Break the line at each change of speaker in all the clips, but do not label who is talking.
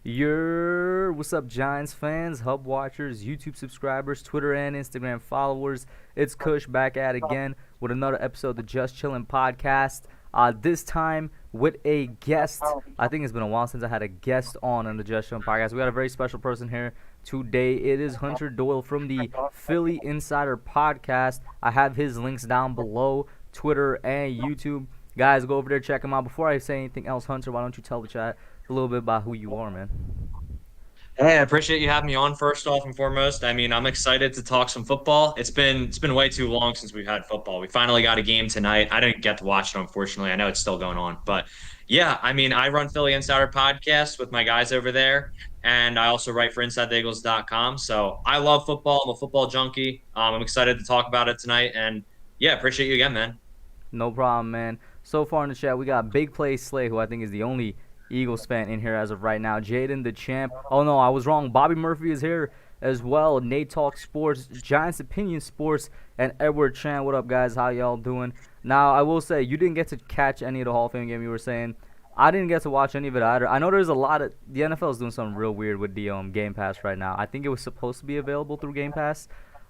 What's up, Giants fans, Hub watchers, YouTube subscribers, Twitter and Instagram followers? It's Kush back at again with another episode of the Just Chillin podcast. This time with a guest. I think it's been a while since I had a guest on the Just Chillin podcast. We got a very special person here today. It is Hunter Doyle from the Philly Insider podcast. I have his links down below, Twitter and YouTube. Guys, go over there, check him out. Before I say anything else, Hunter, why don't you tell the chat a little bit about who you are, man?
Hey, I appreciate you having me on first off and foremost. I mean, I'm excited to talk some football. It's been way too long since we've had football. We finally got a game tonight. I didn't get to watch it, unfortunately. I know it's still going on. But yeah, I mean, I run Philly Insider podcast with my guys over there. And I also write for InsideTheEagles.com. So I love football. I'm a football junkie. I'm excited to talk about it tonight. And yeah, appreciate you again, man.
No problem, man. So far in the chat, we got Big Play Slay, who I think is the only Eagles fan in here as of right now. Jaden the Champ. Oh, no, I was wrong. Bobby Murphy is here as well. Nate Talk Sports, Giants Opinion Sports, and Edward Chan. What up, guys? How y'all doing? Now, I will say, you didn't get to catch any of the Hall of Fame game you were saying. I didn't get to watch any of it either. I know there's a lot of – the NFL is doing something real weird with the Game Pass right now. I think it was supposed to be available through Game Pass,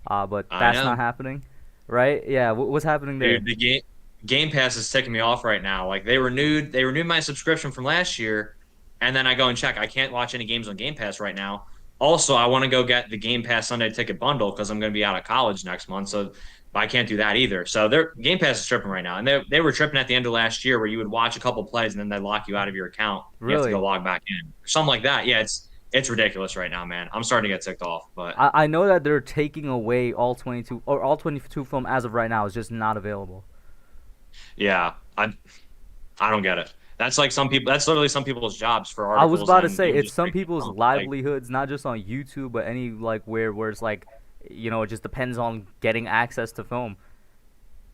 but that's not happening, right? Yeah, what's happening there?
Dude, the Game Pass is ticking me off right now. Like they renewed my subscription from last year, and then I go and check. I can't watch any games on Game Pass right now. Also, I want to go get the Game Pass Sunday Ticket bundle because I'm going to be out of college next month, so I can't do that either. So their Game Pass is tripping right now, and they were tripping at the end of last year where you would watch a couple plays and then they lock you out of your account.
Really?
You have to go log back in, something like that. Yeah, it's ridiculous right now, man. I'm starting to get ticked off. But
I know that they're taking away all 22 film as of right now is just not available.
yeah, I don't get it. That's like some people. That's literally some people's jobs for
I was
articles.
about to
And
say
you
it's
just
some
make
people's
like
livelihoods, not just on YouTube, but any like where it's like, it just depends on getting access to film.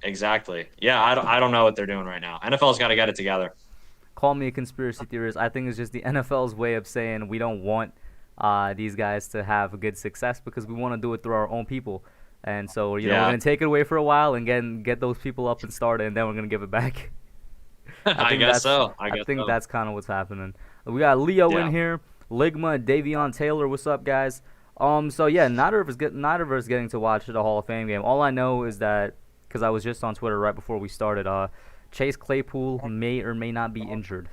exactly. Yeah, I don't know what they're doing right now. NFL's got to get it together.
Call me a conspiracy theorist. I think it's just the NFL's way of saying we don't want these guys to have a good success because we want to do it through our own people. And so, we're
Yeah,
going to take it away for a while and get those people up and started, and then we're going to give it back. I
I
think
guess
that's
so. I
I
guess
think
so.
that's kind of what's happening. We got Leo in
Yeah.
here, Ligma, and Davion Taylor. What's up, guys? So yeah, neither of us getting to watch the Hall of Fame game. All I know is that because I was just on Twitter right before we started, Chase Claypool may or may not be injured.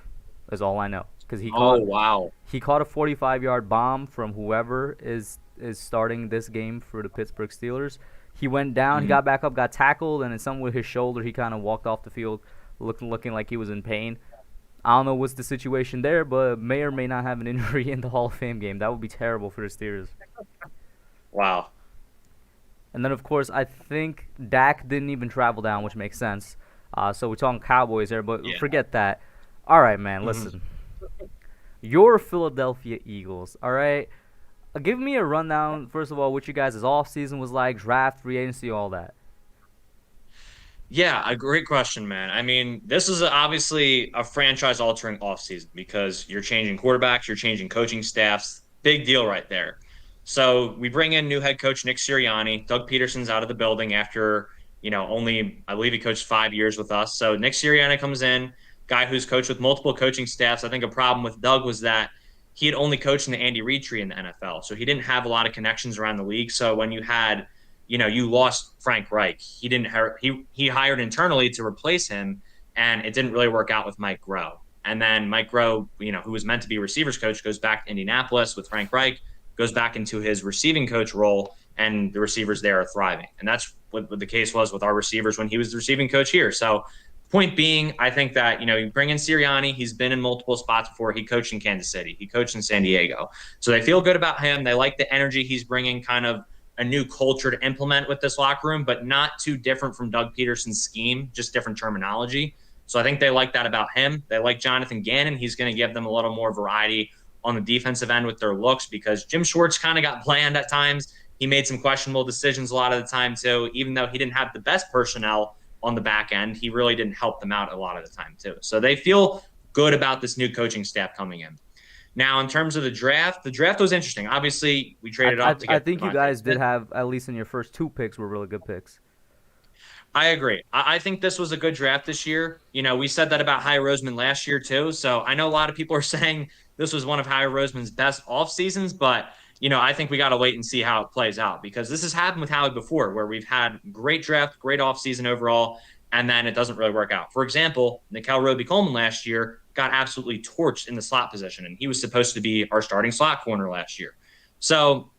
Is all I know because
Oh wow.
he caught a 45-yard bomb from whoever is starting this game for the Pittsburgh Steelers. He went down, he
Mhm.
got back up, got tackled, and then something with his shoulder, he kind of walked off the field looking like he was in pain. I don't know what's the situation there, but may or may not have an injury in the Hall of Fame game. That would be terrible for the Steelers.
Wow.
And then, of course, I think Dak didn't even travel down, which makes sense. So we're talking Cowboys there, but
Yeah.
forget that. All right, man,
Mhm.
listen. Your Philadelphia Eagles, all right? Give me a rundown, first of all, what you guys' offseason was like, draft, free agency, all that.
Yeah, a great question, man. I mean, this is obviously a franchise-altering offseason because you're changing quarterbacks, you're changing coaching staffs. Big deal right there. So we bring in new head coach Nick Sirianni. Doug Peterson's out of the building after, only I believe he coached 5 years with us. So Nick Sirianni comes in, guy who's coached with multiple coaching staffs. I think a problem with Doug was that he had only coached in the Andy Reid tree in the NFL, so he didn't have a lot of connections around the league. So when you lost Frank Reich. He hired internally to replace him, and it didn't really work out with Mike Groh. And then Mike Groh, who was meant to be receivers coach, goes back to Indianapolis with Frank Reich, goes back into his receiving coach role, and the receivers there are thriving. And that's what the case was with our receivers when he was the receiving coach here. So point being, I think that, you bring in Sirianni. He's been in multiple spots before. He coached in Kansas City. He coached in San Diego. So they feel good about him. They like the energy he's bringing, kind of a new culture to implement with this locker room, but not too different from Doug Peterson's scheme, just different terminology. So I think they like that about him. They like Jonathan Gannon. He's going to give them a little more variety on the defensive end with their looks because Jim Schwartz kind of got bland at times. He made some questionable decisions a lot of the time too. Even though he didn't have the best personnel on the back end, he really didn't help them out a lot of the time too. So they feel good about this new coaching staff coming in. Now, in terms of the draft was interesting. Obviously, we traded up to
I
get
think you
Devontae
guys did
Smith.
have, at least in your first two picks, were really good picks.
I agree. I think this was a good draft this year. We said that about Hy Roseman last year too. So I know a lot of people are saying this was one of Howie Roseman's best off seasons, but I think we got to wait and see how it plays out because this has happened with Howie before, where we've had great draft, great off season overall, and then it doesn't really work out. For example, Nickel Roby-Coleman last year got absolutely torched in the slot position, and he was supposed to be our starting slot corner last year. So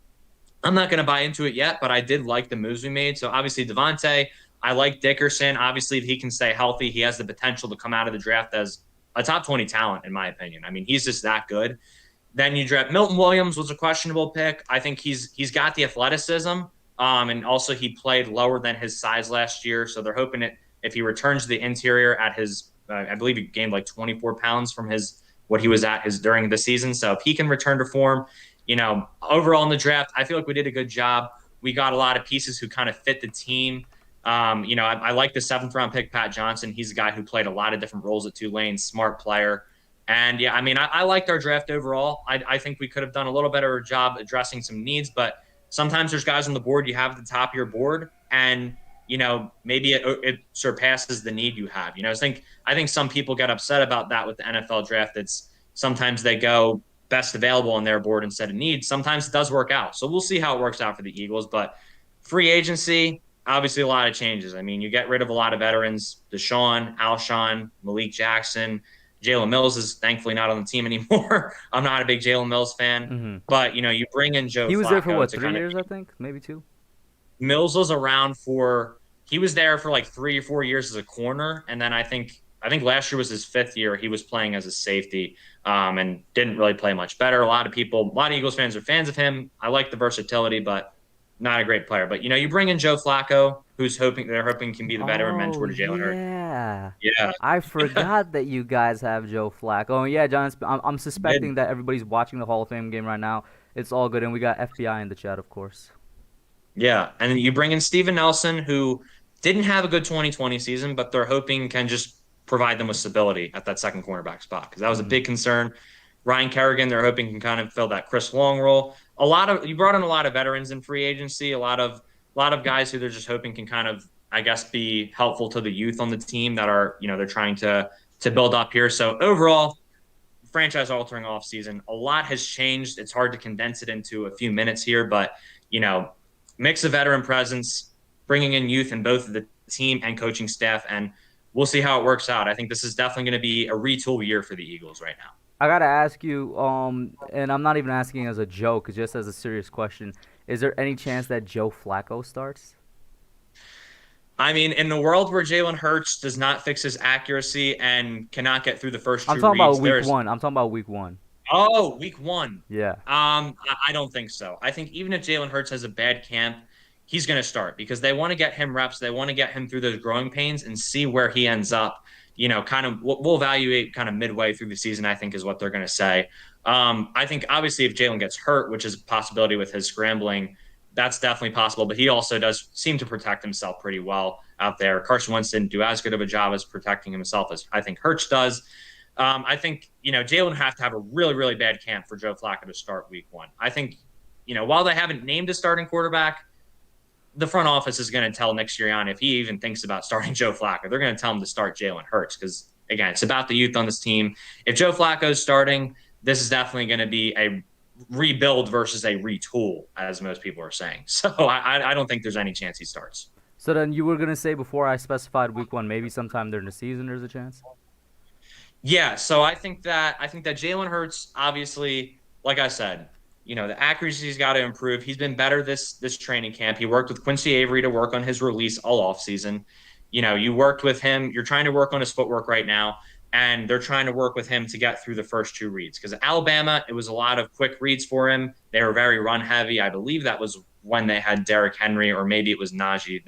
I'm not going to buy into it yet, but I did like the moves we made. So obviously Devontae, I like Dickerson. Obviously, if he can stay healthy, he has the potential to come out of the draft as a top 20 talent, in my opinion. I mean, he's just that good. Then you draft Milton Williams was a questionable pick. I think he's got the athleticism, and also he played lower than his size last year. So they're hoping that if he returns to the interior at his, I believe he gained like 24 pounds from what he was at during the season. So if he can return to form, overall in the draft, I feel like we did a good job. We got a lot of pieces who kind of fit the team. I like the 7th round pick, Pat Johnson. He's a guy who played a lot of different roles at Tulane, smart player. And yeah, I mean, I liked our draft overall. I think we could have done a little better job addressing some needs, but sometimes there's guys on the board you have at the top of your board, and maybe it surpasses the need you have. I think some people get upset about that with the NFL draft. It's sometimes they go best available on their board instead of need. Sometimes it does work out. So we'll see how it works out for the Eagles. But free agency, obviously a lot of changes. I mean, you get rid of a lot of veterans, Deshaun, Alshon, Malik Jackson. Jalen Mills is thankfully not on the team anymore. I'm not a big Jalen Mills fan. But, you bring in Joe Flacco.
He was there for, 3 years, I think? Maybe 2?
Mills was around he was there for like 3 or 4 years as a corner. And then I think last year was his 5th year. He was playing as a safety and didn't really play much better. A lot of Eagles fans are fans of him. I like the versatility, but not a great player. But, you bring in Joe Flacco, they're hoping can be the veteran mentor to Jalen Hurts. Yeah.
I forgot that you guys have Joe Flacco. Oh, yeah, John, I'm suspecting that everybody's watching the Hall of Fame game right now. It's all good. And we got FBI in the chat, of course.
Yeah. And then you bring in Steven Nelson, who didn't have a good 2020 season, but they're hoping can just provide them with stability at that second cornerback spot, because that was a big concern. Ryan Kerrigan, they're hoping can kind of fill that Chris Long role. You brought in a lot of veterans in free agency, a lot of guys who they're just hoping can kind of, I guess, be helpful to the youth on the team that are, they're trying to build up here. So overall, franchise altering offseason, a lot has changed. It's hard to condense it into a few minutes here, but mix of veteran presence, bringing in youth in both the team and coaching staff, and we'll see how it works out. I think this is definitely going to be a retool year for the Eagles right now.
I got to ask you, and I'm not even asking as a joke, just as a serious question. Is there any chance that Joe Flacco starts?
I mean, in the world where Jalen Hurts does not fix his accuracy and cannot get through the first 2 reads.
I'm talking about week 1.
Oh, week 1.
Yeah.
I don't think so. I think even if Jalen Hurts has a bad camp, he's going to start because they want to get him reps. They want to get him through those growing pains and see where he ends up. Kind of we'll evaluate kind of midway through the season, I think, is what they're going to say. I think obviously if Jalen gets hurt, which is a possibility with his scrambling, that's definitely possible. But he also does seem to protect himself pretty well out there. Carson Wentz didn't do as good of a job as protecting himself as I think Hurts does. I think, Jalen have to have a really, really bad camp for Joe Flacco to start week 1. I think, while they haven't named a starting quarterback, the front office is going to tell Nick Sirianni if he even thinks about starting Joe Flacco. They're going to tell him to start Jalen Hurts because, again, it's about the youth on this team. If Joe Flacco's starting, this is definitely going to be a rebuild versus a retool, as most people are saying. So I don't think there's any chance he starts.
So then you were going to say before I specified week 1, maybe sometime during the season there's a chance?
Yeah, so I think that Jalen Hurts, obviously, like I said, the accuracy's got to improve. He's been better this training camp. He worked with Quincy Avery to work on his release all offseason. You worked with him. You're trying to work on his footwork right now, and they're trying to work with him to get through the first 2 reads. Because at Alabama, it was a lot of quick reads for him. They were very run-heavy. I believe that was when they had Derrick Henry, or maybe it was Najee.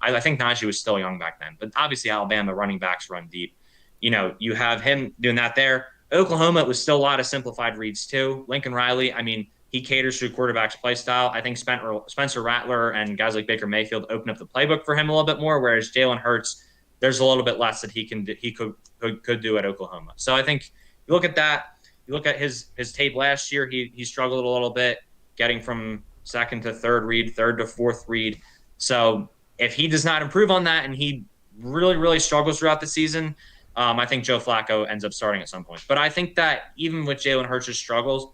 I think Najee was still young back then. But obviously Alabama running backs run deep. You have him doing that there. Oklahoma, it was still a lot of simplified reads too. Lincoln Riley, I mean, he caters to quarterback's play style. I think Spencer Rattler and guys like Baker Mayfield open up the playbook for him a little bit more, whereas Jalen Hurts, there's a little bit less that he could do at Oklahoma. So I think you look at that. You look at his tape last year. He struggled a little bit getting from second to third read, third to fourth read. So if he does not improve on that and he really, really struggles throughout the season, I think Joe Flacco ends up starting at some point. But I think that even with Jalen Hurts' struggles,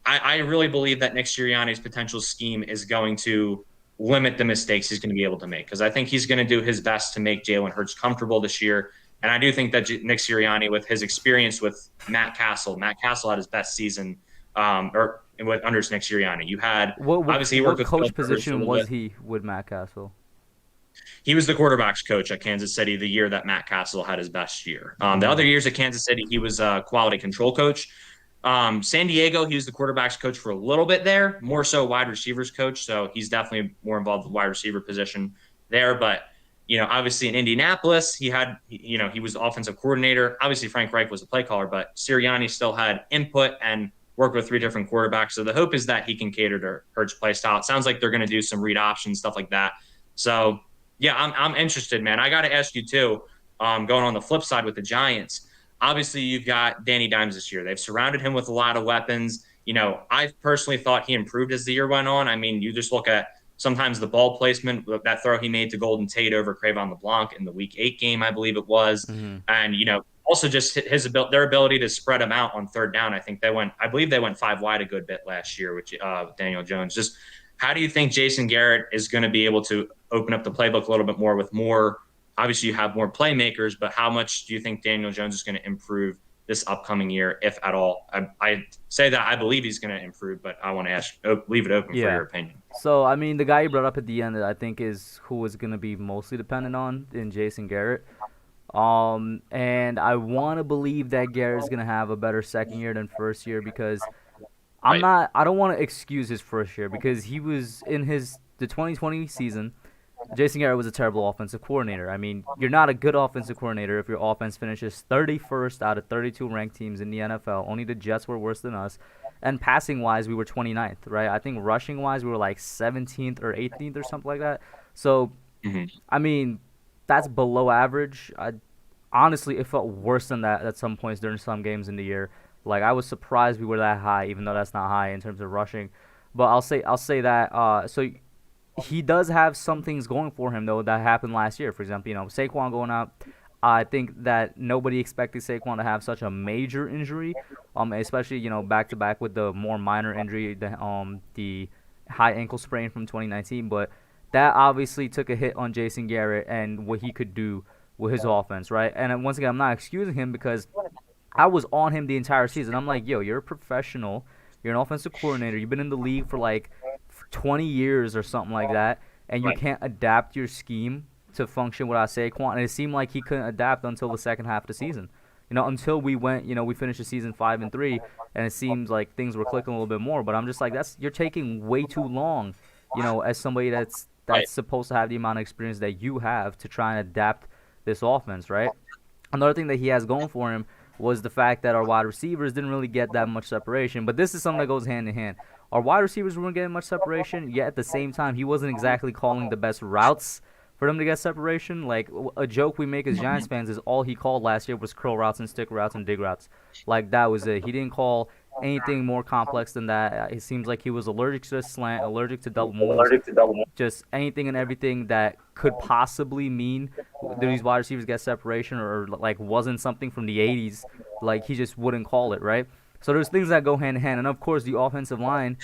I really believe that Nick Sirianni's potential scheme is going to limit the mistakes he's going to be able to make, because I think he's going to do his best to make Jalen Hurts comfortable this year. And I do think that Nick Sirianni, with his experience with Matt Castle had his best season, or with under Nick Sirianni. You had
What what,
obviously he worked
what
with Phil
coach
Rivers for a
position
little
was
bit.
he with Matt Castle?
He was the quarterbacks coach at Kansas City the year that Matt Castle had his best year. The
Mm-hmm.
other years at Kansas City, he was a quality control coach. San Diego, he was the quarterbacks coach for a little bit there, more so wide receivers coach. So he's definitely more involved with the wide receiver position there. But, obviously in Indianapolis, he was offensive coordinator. Obviously, Frank Reich was the play caller, but Sirianni still had input and worked with three different quarterbacks. So the hope is that he can cater to Hurts' play style. It sounds like they're going to do some read options, stuff like that. So, yeah, I'm interested, man. I got to ask you, too, going on the flip side with the Giants. Obviously, you've got Danny Dimes this year. They've surrounded him with a lot of weapons. I personally thought he improved as the year went on. I mean, you just look at sometimes the ball placement, that throw he made to Golden Tate over Cravon LeBlanc in the Week 8 game, I believe it was.
Mm-hmm.
And, also just their ability to spread him out on third down. I believe they went five wide a good bit last year with Daniel Jones. Just how do you think Jason Garrett is going to be able to open up the playbook a little bit more with more? Obviously, you have more playmakers, but how much do you think Daniel Jones is going to improve this upcoming year, if at all? I say that I believe he's going to improve, but I want to leave it open for
Yeah.
your opinion.
So, I mean, the guy you brought up at the end, I think, is who is going to be mostly dependent on in Jason Garrett. And I want to believe that Garrett's going to have a better second year than first year, because
Right.
I don't want to excuse his first year, because he was in the 2020 season. Jason Garrett was a terrible offensive coordinator. I mean, you're not a good offensive coordinator if your offense finishes 31st out of 32 ranked teams in the NFL. Only the Jets were worse than us. And passing-wise, we were 29th, right? I think rushing-wise, we were like 17th or 18th or something like that. So,
Mm-hmm.
I mean, that's below average. Honestly, it felt worse than that at some points during some games in the year. Like, I was surprised we were that high, even though that's not high in terms of rushing. But I'll say that. So he does have some things going for him, though, that happened last year. For example, Saquon going out. I think that nobody expected Saquon to have such a major injury, especially back to back with the more minor injury, the high ankle sprain from 2019. But that obviously took a hit on Jason Garrett and what he could do with his offense, right? And once again, I'm not excusing him, because I was on him the entire season. I'm like, yo, you're a professional. You're an offensive coordinator. You've been in the league for like 20 years or something like that, and you
Right.
can't adapt your scheme to function without Saquon. And it seemed like he couldn't adapt until the second half of the season. Until we finished the season 5-3, and it seems like things were clicking a little bit more. But I'm just like, you're taking way too long, as somebody that's
Right.
supposed to have the amount of experience that you have to try and adapt this offense, right? Another thing that he has going for him was the fact that our wide receivers didn't really get that much separation. But this is something that goes hand in hand. Our wide receivers weren't getting much separation, yet at the same time, he wasn't exactly calling the best routes for them to get separation. Like, a joke we make as Giants fans is all he called last year was curl routes and stick routes and dig routes. Like, that was it. He didn't call anything more complex than that. It seems like he was allergic to the slant, allergic to double moves, just anything and everything that could possibly mean that these wide receivers get separation, or like wasn't something from the 80s. Like, he just wouldn't call it, right? So there's things that go hand in hand. And of course, the offensive line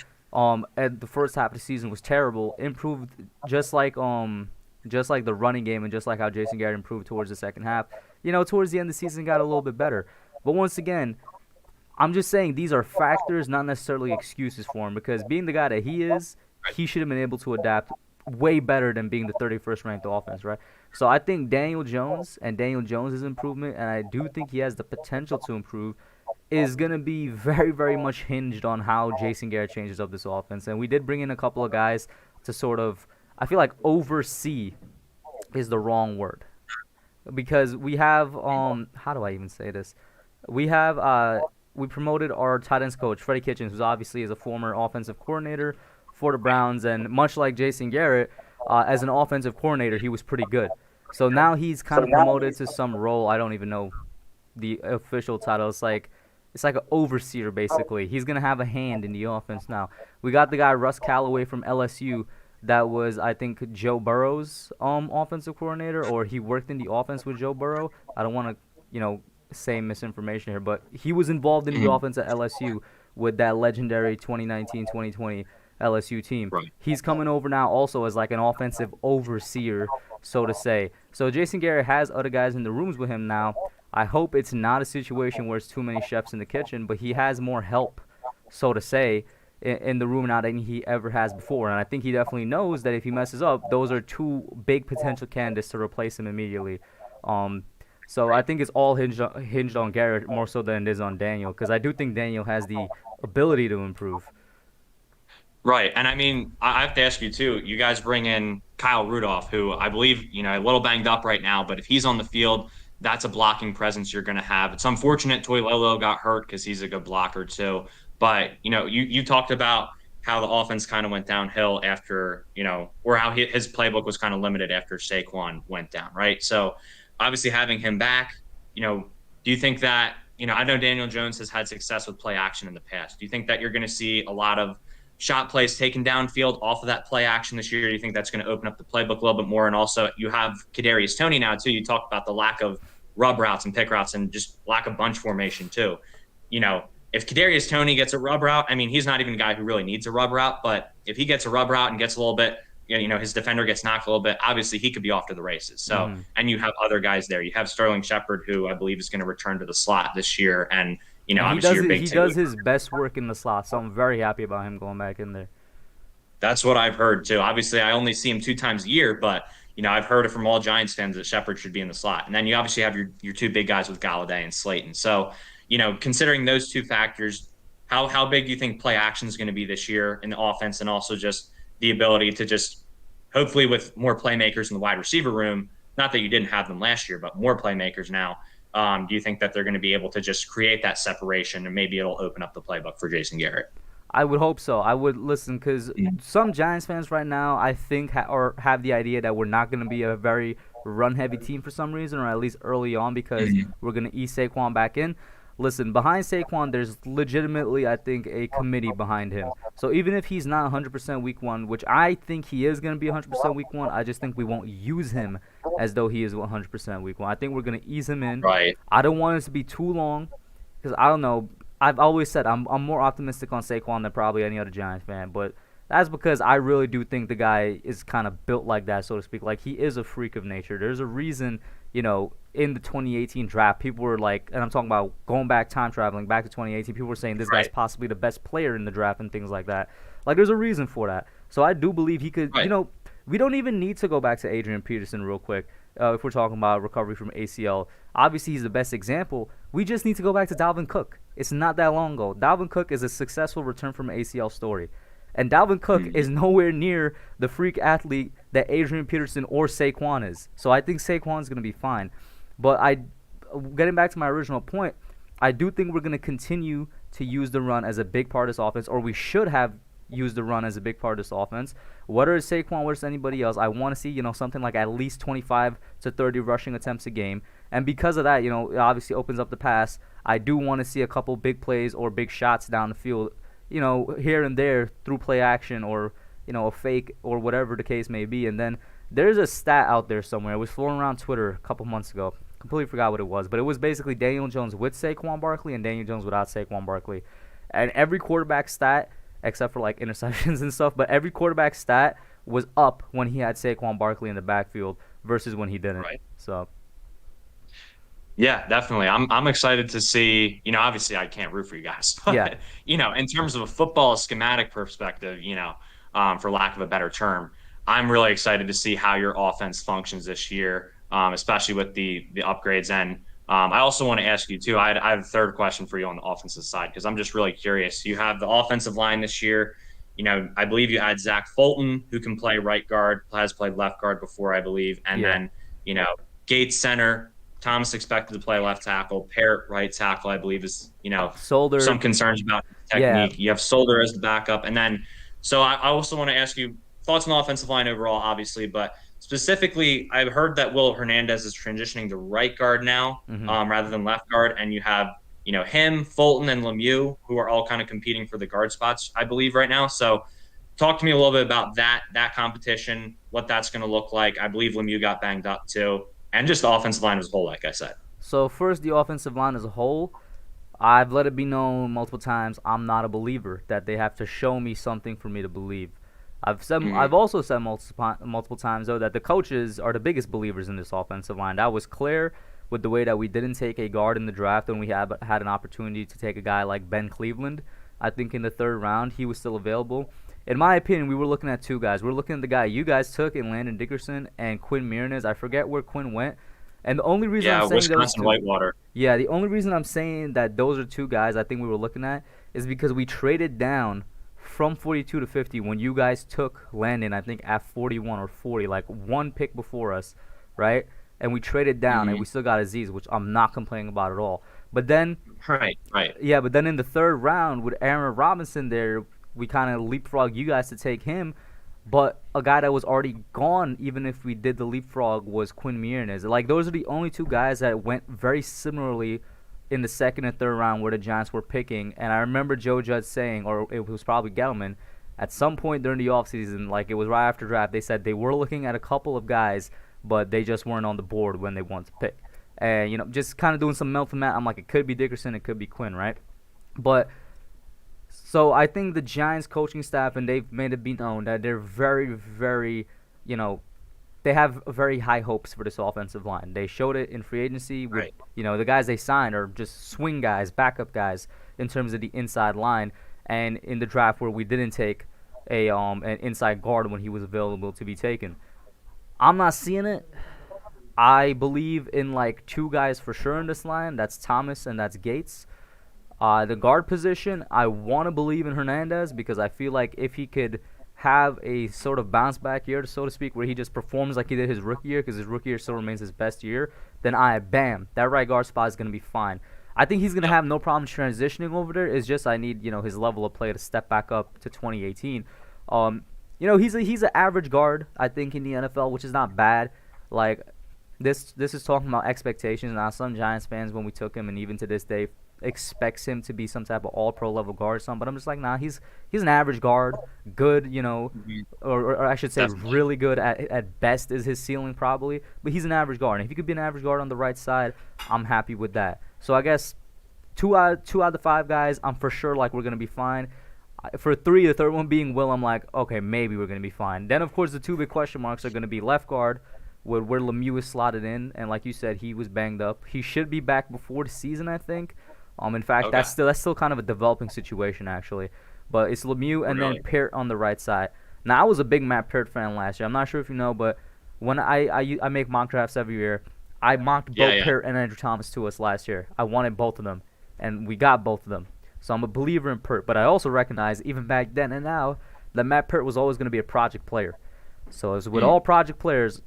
at the first half of the season was terrible. Improved just like the running game, and just like how Jason Garrett improved towards the second half. Towards the end of the season, got a little bit better. But once again, I'm just saying these are factors, not necessarily excuses for him, because being the guy that he is, he should have been able to adapt way better than being the 31st ranked offense, right? So I think Daniel Jones and Daniel Jones' improvement, and I do think he has the potential to improve, is going to be very, very much hinged on how Jason Garrett changes up this offense. And we did bring in a couple of guys to sort of, I feel like oversee is the wrong word. Because we have, how do I even say this? We have, we promoted our tight ends coach, Freddie Kitchens, who's obviously is a former offensive coordinator for the Browns. And much like Jason Garrett, as an offensive coordinator, he was pretty good. So now he's kind of promoted to some role. I don't even know the official title. It's like an overseer, basically. He's going to have a hand in the offense now. We got the guy Russ Callaway from LSU that was, I think, Joe Burrow's offensive coordinator, or he worked in the offense with Joe Burrow. I don't want to say misinformation here, but he was involved in the
Mhm.
offense at LSU with that legendary 2019-2020 LSU team.
Right.
He's coming over now also as like an offensive overseer, so to say. So Jason Garrett has other guys in the rooms with him now. I hope it's not a situation where it's too many chefs in the kitchen, but he has more help, so to say, in the room now than he ever has before. And I think he definitely knows that if he messes up, those are two big potential candidates to replace him immediately. Um, so I think it's all hinged on Garrett more so than it is on Daniel, because I do think Daniel has the ability to improve.
Right. And I mean, I have to ask you too. You guys bring in Kyle Rudolph, who I believe, a little banged up right now, but if he's on the field, that's a blocking presence you're going to have. It's unfortunate Toilolo got hurt because he's a good blocker too. But, you talked about how the offense kind of went downhill after, or how his playbook was kind of limited after Saquon went down, right? So obviously having him back, do you think that, I know Daniel Jones has had success with play action in the past. Do you think that you're going to see a lot of shot plays taken downfield off of that play action this year? Do you think that's going to open up the playbook a little bit more? And also, you have Kadarius Toney now too. You talked about the lack of rub routes and pick routes and just lack of bunch formation too. If Kadarius Toney gets a rub route, I mean, he's not even a guy who really needs a rub route, but if he gets a rub route and gets a little bit, his defender gets knocked a little bit, obviously he could be off to the races. So, and you have other guys there. You have Sterling Shepard, who I believe is going to return to the slot this year, and obviously your big
he does his best work in the slot, so I'm very happy about him going back in there.
That's what I've heard too. Obviously, I only see him 2 times a year, but I've heard it from all Giants fans that Shepard should be in the slot. And then you obviously have your two big guys with Galladay and Slayton. So, considering those two factors, how big do you think play action is going to be this year in the offense, and also just the ability to just hopefully with more playmakers in the wide receiver room, not that you didn't have them last year, but more playmakers now. Do you think that they're going to be able to just create that separation, and maybe it'll open up the playbook for Jason Garrett?
I would hope so. I would listen, because some Giants fans right now, I think, have the idea that we're not going to be a very run-heavy team for some reason, or at least early on, because we're going to ease Saquon back in. Listen, behind Saquon, there's legitimately, I think, a committee behind him. So even if he's not 100% week one, which I think he is going to be 100% week one, I just think we won't use him as though he is 100% week one. I think we're going to ease him in.
Right.
I don't want it to be too long, because I don't know. I've always said I'm more optimistic on Saquon than probably any other Giants fan, but that's because I really do think the guy is kind of built like that, so to speak. Like, he is a freak of nature. There's a reason, in the 2018 draft, people were like, and I'm talking about going back, time traveling back to 2018, people were saying this guy's possibly the best player in the draft and things like that. Like, there's a reason for that. So I do believe he could, we don't even need to go back to Adrian Peterson real quick if we're talking about recovery from ACL. Obviously, he's the best example. We just need to go back to Dalvin Cook. It's not that long ago. Dalvin Cook is a successful return from ACL story. And Dalvin Cook is nowhere near the freak athlete that Adrian Peterson or Saquon is. So I think Saquon's going to be fine. But getting back to my original point, I do think we're going to continue to use the run as a big part of this offense, or we should have used the run as a big part of this offense. Whether it's Saquon, whether it's anybody else, I want to see, something like at least 25 to 30 rushing attempts a game. And because of that, it obviously opens up the pass. I do want to see a couple big plays or big shots down the field, here and there through play action, or, a fake, or whatever the case may be. And then there's a stat out there somewhere. It was floating around Twitter a couple months ago. Completely forgot what it was. But it was basically Daniel Jones with Saquon Barkley and Daniel Jones without Saquon Barkley. And every quarterback stat, except for like interceptions and stuff, but every quarterback stat was up when he had Saquon Barkley in the backfield versus when he didn't.
Right.
So
yeah, definitely. I'm excited to see, obviously I can't root for you guys, but, in terms of a football schematic perspective, for lack of a better term, I'm really excited to see how your offense functions this year, especially with the upgrades. And I also want to ask you too, I have a third question for you on the offensive side, because I'm just really curious. You have the offensive line this year. I believe you had Zach Fulton, who can play right guard, has played left guard before, I believe. And then, Gates center, Thomas expected to play left tackle, Parrott right tackle, I believe is,
Solder,
some concerns about technique. You have Solder as the backup. And then, so I also want to ask you thoughts on the offensive line overall, obviously, but specifically, I've heard that Will Hernandez is transitioning to right guard now, rather than left guard. And you have, him, Fulton, and Lemieux, who are all kind of competing for the guard spots, I believe, right now. So talk to me a little bit about that competition, what that's going to look like. I believe Lemieux got banged up too. And just the offensive line as a whole, like I said.
So first, the offensive line as a whole. I've let it be known multiple times I'm not a believer. That they have to show me something for me to believe. I've
Mhm.
also said multiple times though that the coaches are the biggest believers in this offensive line. That was clear with the way that we didn't take a guard in the draft when we had an opportunity to take a guy like Ben Cleveland. I think in the third round he was still available. In my opinion, we were looking at two guys. We were looking at the guy you guys took in Landon Dickerson and Quinn Miranez. I forget where Quinn went. And the only reason I'm
Yeah,
saying those
Wisconsin
two,
Whitewater.
yeah, the only reason I'm saying that those are two guys I think we were looking at is because we traded down from 42 to 50 when you guys took Landon, I think at 41 or 40, like one pick before us, right? And we traded down and
Hmm.
we still got Aziz, which I'm not complaining about at all. But then,
Right, right.
yeah, but then in the third round with Aaron Robinson there, we kind of leapfrog you guys to take him. But a guy that was already gone, even if we did the leapfrog, was Quinn Miranez. Like, those are the only two guys that went very similarly in the second and third round where the Giants were picking. And I remember Joe Judge saying, or it was probably Gettleman, at some point during the offseason, like it was right after draft, they said they were looking at a couple of guys, but they just weren't on the board when they wanted to pick. And, just kind of doing some mental math, I'm like, it could be Dickerson, it could be Quinn, right? But so I think the Giants coaching staff, and they've made it be known that they're very, very, you know, they have very high hopes for this offensive line. They showed it in free agency with,
Right.
the guys they signed are just swing guys, backup guys in terms of the inside line. And in the draft where we didn't take an inside guard when he was available to be taken, I'm not seeing it. I believe in like two guys for sure in this line. That's Thomas and that's Gates. The guard position, I want to believe in Hernandez because I feel like if he could have a sort of bounce back year, so to speak, where he just performs like he did his rookie year, because his rookie year still remains his best year, then bam, that right guard spot is going to be fine. I think he's going to
Yep.
have no problem transitioning over there. It's just I need, his level of play to step back up to 2018. He's an average guard, I think, in the NFL, which is not bad. Like, this is talking about expectations. Now, some Giants fans, when we took him, and even to this day, expects him to be some type of all-pro level guard or something. But I'm just like, nah, he's an average guard, good,
Mhm.
or I should say
Definitely.
really good at best is his ceiling probably. But he's an average guard. And if he could be an average guard on the right side, I'm happy with that. So I guess two out of the five guys, I'm for sure like we're gonna be fine. For three, the third one being Will, I'm like, okay, maybe we're gonna be fine. Then of course the two big question marks are gonna be left guard, where Lemieux is slotted in, and like you said, he was banged up. He should be back before the season, I think. In fact,
Okay.
that's still kind of a developing situation actually. But it's Lemieux and then
Really?
Peart on the right side. Now I was a big Matt Peart fan last year. I'm not sure if you know, but when I make mock drafts every year, I mocked
Yeah,
both
yeah.
Peart and Andrew Thomas to us last year. I wanted both of them, and we got both of them. So I'm a believer in Peart, but I also recognize even back then and now that Matt Peart was always going to be a project player. So as with
Mm.
all project players,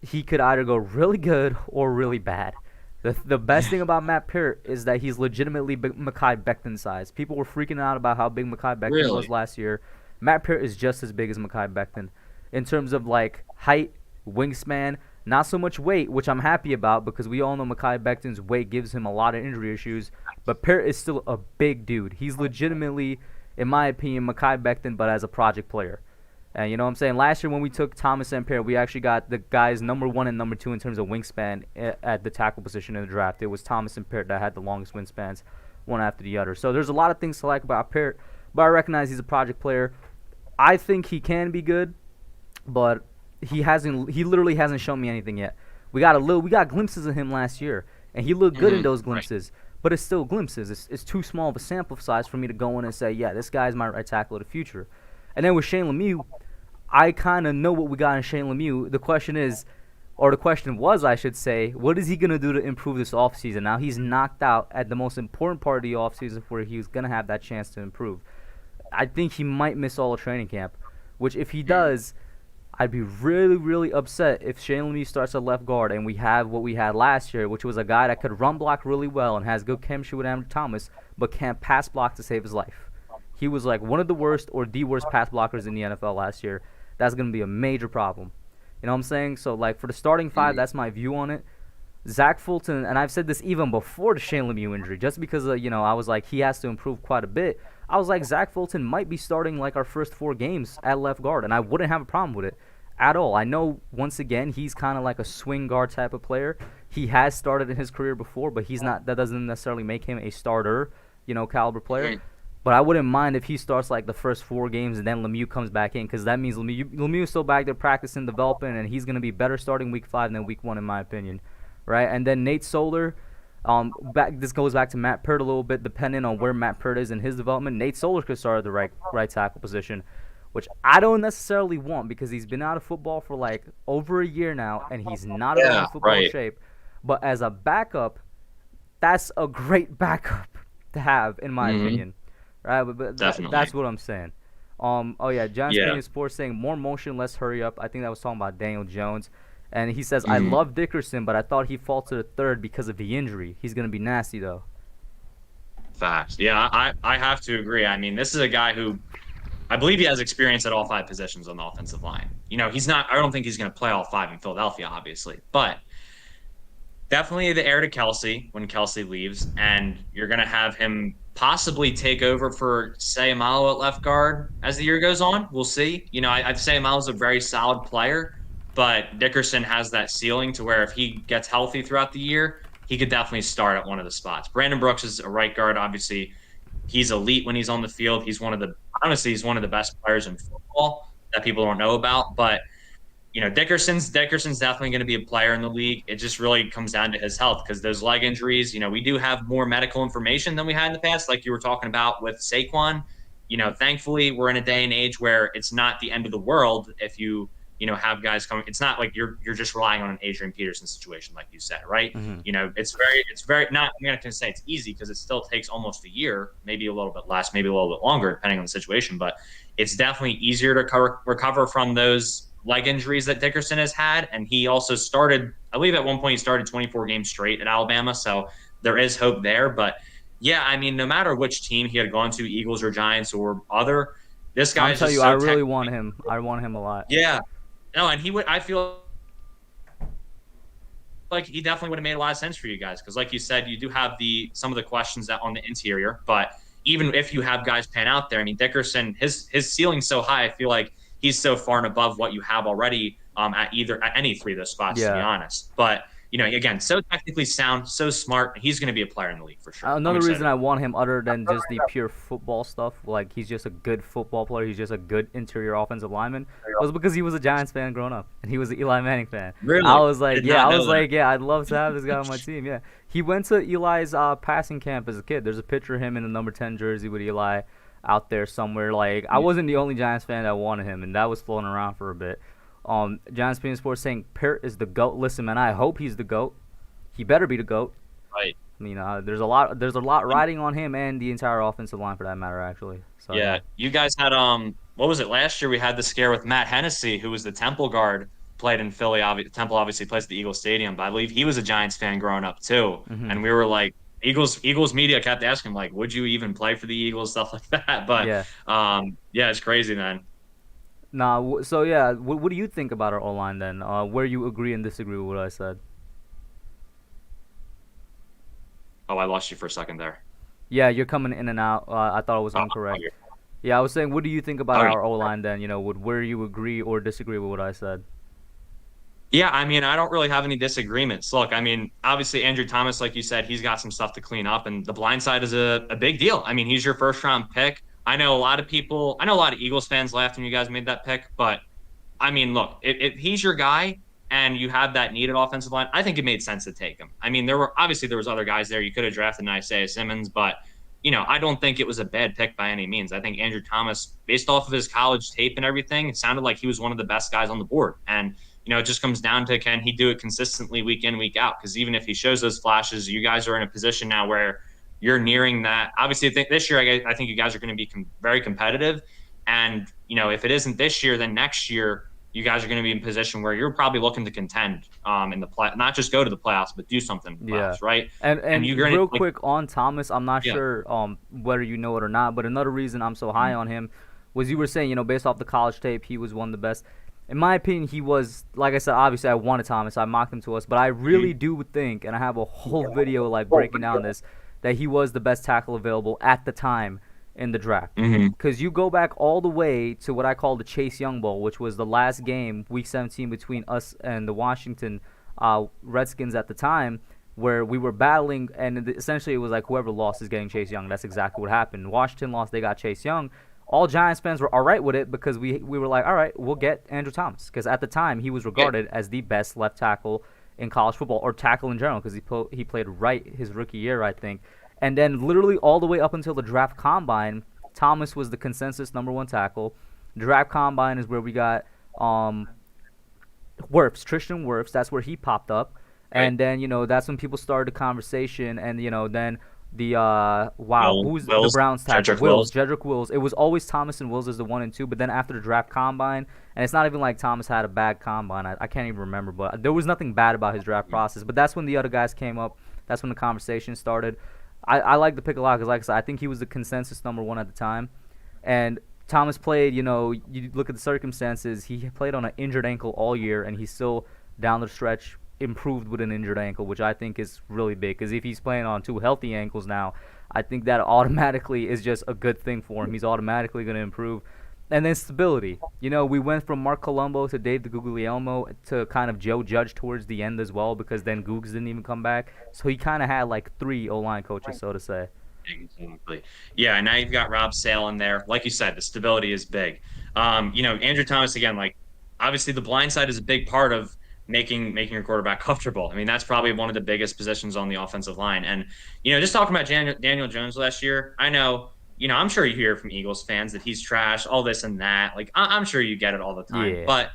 he could either go really good or really bad. The best thing about Matt Peart is that he's legitimately Mekhi Becton size. People were freaking out about how big Mekhi Becton was
Really?
last year. Matt Peart is just as big as Mekhi Becton in terms of like height, wingspan, not so much weight, which I'm happy about because we all know Mekhi Becton's weight gives him a lot of injury issues. But Peart is still a big dude. He's legitimately, in my opinion, Mekhi Becton, but as a project player. And you know what I'm saying? Last year when we took Thomas and Peart, we actually got the guys number one and number two in terms of wingspan at the tackle position in the draft. It was Thomas and Peart that had the longest wingspans, one after the other. So there's a lot of things to like about Peart, but I recognize he's a project player. I think he can be good, but he literally hasn't shown me anything yet. We got glimpses of him last year, and he looked good in
Mhm.
those
Right.
glimpses. But it's still glimpses. It's too small of a sample size for me to go in and say, yeah, this guy's my right tackle of the future. And then with Shane Lemieux, I kind of know what we got in Shane Lemieux. The question is, or the question was, I should say, what is he going to do to improve this offseason? Now he's knocked out at the most important part of the offseason where he was going to have that chance to improve. I think he might miss all of training camp, which if he does, I'd be really, really upset if Shane Lemieux starts at left guard and we have what we had last year, which was a guy that could run block really well and has good chemistry with Andrew Thomas, but can't pass block to save his life. He was like one of the worst or the worst pass blockers in the NFL last year. That's going to be a major problem. You know what I'm saying? So, like, for the starting five, that's my view on it. Zach Fulton, and I've said this even before the Shane Lemieux injury, just because, I was like, he has to improve quite a bit. I was like, Zach Fulton might be starting, like, our first 4 games at left guard, and I wouldn't have a problem with it at all. I know, once again, he's kind of like a swing guard type of player, He has started in his career before, but he's not. That doesn't necessarily make him a starter, caliber player. But I wouldn't mind if he starts like the first 4 games and then Lemieux comes back in, because that means Lemieux's still back there practicing, developing, and he's going to be better starting week 5 than week 1 in my opinion, right? And then Nate Solder, this goes back to Matt Peart a little bit, depending on where Matt Peart is in his development. Nate Solder could start at the right tackle position, which I don't necessarily want because he's been out of football for like over a year now, and he's not in football shape. But as a backup, that's a great backup to have, in my opinion. Right, but that's what I'm saying. John Spanish Sports saying more motion, less hurry up. I think that was talking about Daniel Jones, and he says I love Dickerson, but I thought he faltered to third because of the injury. He's gonna be nasty though.
Facts. Yeah, I have to agree. I mean, this is a guy who I believe he has experience at all 5 positions on the offensive line. He's not. I don't think he's gonna play all 5 in Philadelphia, obviously, but definitely the heir to Kelsey when Kelsey leaves, and you're gonna have him possibly take over for Sayamalo at left guard as the year goes on. We'll see. I'd say Sayamalo's a very solid player, but Dickerson has that ceiling to where if he gets healthy throughout the year, he could definitely start at one of the spots. Brandon Brooks is a right guard. Obviously, he's elite when he's on the field. He's one of the best players in football that people don't know about. But Dickerson's definitely going to be a player in the league. It just really comes down to his health because those leg injuries, we do have more medical information than we had in the past, like you were talking about with Saquon. Thankfully, we're in a day and age where it's not the end of the world if you have guys coming. It's not like you're just relying on an Adrian Peterson situation, like you said, right? It's very not. I'm not going to say it's easy because it still takes almost a year, maybe a little bit less, maybe a little bit longer, depending on the situation. But it's definitely easier to recover from those leg injuries that Dickerson has had. And he also started, I believe at one point he started 24 games straight at Alabama. So there is hope there. But yeah, I mean, no matter which team he had gone to, Eagles or Giants or other, this guy is just so
I really want him. I want him a lot.
Yeah. No, and I feel like he definitely would have made a lot of sense for you guys. Because like you said, you do have some of the questions that on the interior, but even if you have guys pan out there, I mean, Dickerson, his ceiling's so high, I feel like he's so far and above what you have already at any 3 of those spots, to be honest. But, again, so technically sound, so smart. He's going to be a player in the league for sure.
Another reason I want him other than just the pure football stuff, like he's just a good football player, he's just a good interior offensive lineman, was because he was a Giants fan growing up, and he was an Eli Manning fan.
Really?
I was like, I'd love to have this guy on my team, yeah. He went to Eli's passing camp as a kid. There's a picture of him in the number 10 jersey with Eli out there somewhere. Like, I wasn't the only Giants fan that wanted him, and that was floating around for a bit. Giants Fan Sports saying Peart is the GOAT. Listen, man, I hope he's the GOAT. He better be the GOAT.
Right.
I mean, there's a lot riding on him and the entire offensive line for that matter, actually. So,
yeah, you guys had what was it last year? We had the scare with Matt Hennessy, who was the Temple guard, played in Philly. Temple obviously plays at the Eagles Stadium, but I believe he was a Giants fan growing up too. And we were like, Eagles media kept asking, like, would you even play for the Eagles, stuff like that. But it's crazy, man.
Nah, so yeah, what do you think about our O-line then? Where you agree and disagree with what I said?
Oh, I lost you for a second there.
Yeah, you're coming in and out. I thought it was incorrect. Yeah, I was saying, what do you think about our O-line then? Where you agree or disagree with what I said?
Yeah, I mean, I don't really have any disagreements. Look, I mean, obviously Andrew Thomas, like you said, he's got some stuff to clean up, and the blind side is a big deal. I mean, he's your first-round pick. I know a lot of Eagles fans laughed when you guys made that pick, but, I mean, look, if he's your guy and you have that needed offensive line, I think it made sense to take him. I mean, there was other guys there. You could have drafted an Isaiah Simmons, but, I don't think it was a bad pick by any means. I think Andrew Thomas, based off of his college tape and everything, it sounded like he was one of the best guys on the board. And it just comes down to, can he do it consistently week in, week out? Because even if he shows those flashes, you guys are in a position now where you're nearing that. Obviously, this year, I think you guys are going to be very competitive. And, if it isn't this year, then next year, you guys are going to be in a position where you're probably looking to contend in the play, not just go to the playoffs, but do something in the playoffs, right?
And you're real quick on Thomas, I'm not sure whether you know it or not, but another reason I'm so high on him was you were saying, based off the college tape, he was one of the best. In my opinion, he was, like I said, obviously I wanted Thomas. I mocked him to us. But I really do think, and I have a whole video breaking down this, that he was the best tackle available at the time in the draft. Because you go back all the way to what I call the Chase Young Bowl, which was the last game, Week 17, between us and the Washington Redskins at the time, where we were battling, and essentially it was like whoever lost is getting Chase Young. That's exactly what happened. Washington lost, they got Chase Young. All Giants fans were all right with it because we were like, all right, we'll get Andrew Thomas, because at the time he was regarded as the best left tackle in college football, or tackle in general, because he played right his rookie year, I think. And then literally all the way up until the draft combine, Thomas was the consensus number one tackle. Draft combine is where we got Tristan Wirfs. That's where he popped up. And then, that's when people started the conversation. And, then who's the Browns tackle? Jedrick Wills. It was always Thomas and Wills as the 1 and 2. But then after the draft combine, and it's not even like Thomas had a bad combine. I can't even remember. But there was nothing bad about his draft process. But that's when the other guys came up. That's when the conversation started. I like the pick a lot because, like I said, I think he was the consensus number one at the time. And Thomas played, you look at the circumstances, he played on an injured ankle all year, and he's still down the stretch improved with an injured ankle, which I think is really big, because if he's playing on 2 healthy ankles now, I think that automatically is just a good thing for him. He's automatically going to improve. And then stability. We went from Mark Colombo to Dave DeGuglielmo to kind of Joe Judge towards the end as well, because then Googs didn't even come back. So he kind of had like 3 O-line coaches, so to say.
Exactly. Yeah, and now you've got Rob Sale in there. Like you said, the stability is big. Andrew Thomas, again, like, obviously the blind side is a big part of making your quarterback comfortable. I mean, that's probably one of the biggest positions on the offensive line. And, just talking about Daniel Jones last year, I know, I'm sure you hear from Eagles fans that he's trash, all this and that. Like, I'm sure you get it all the time.
Yeah.
But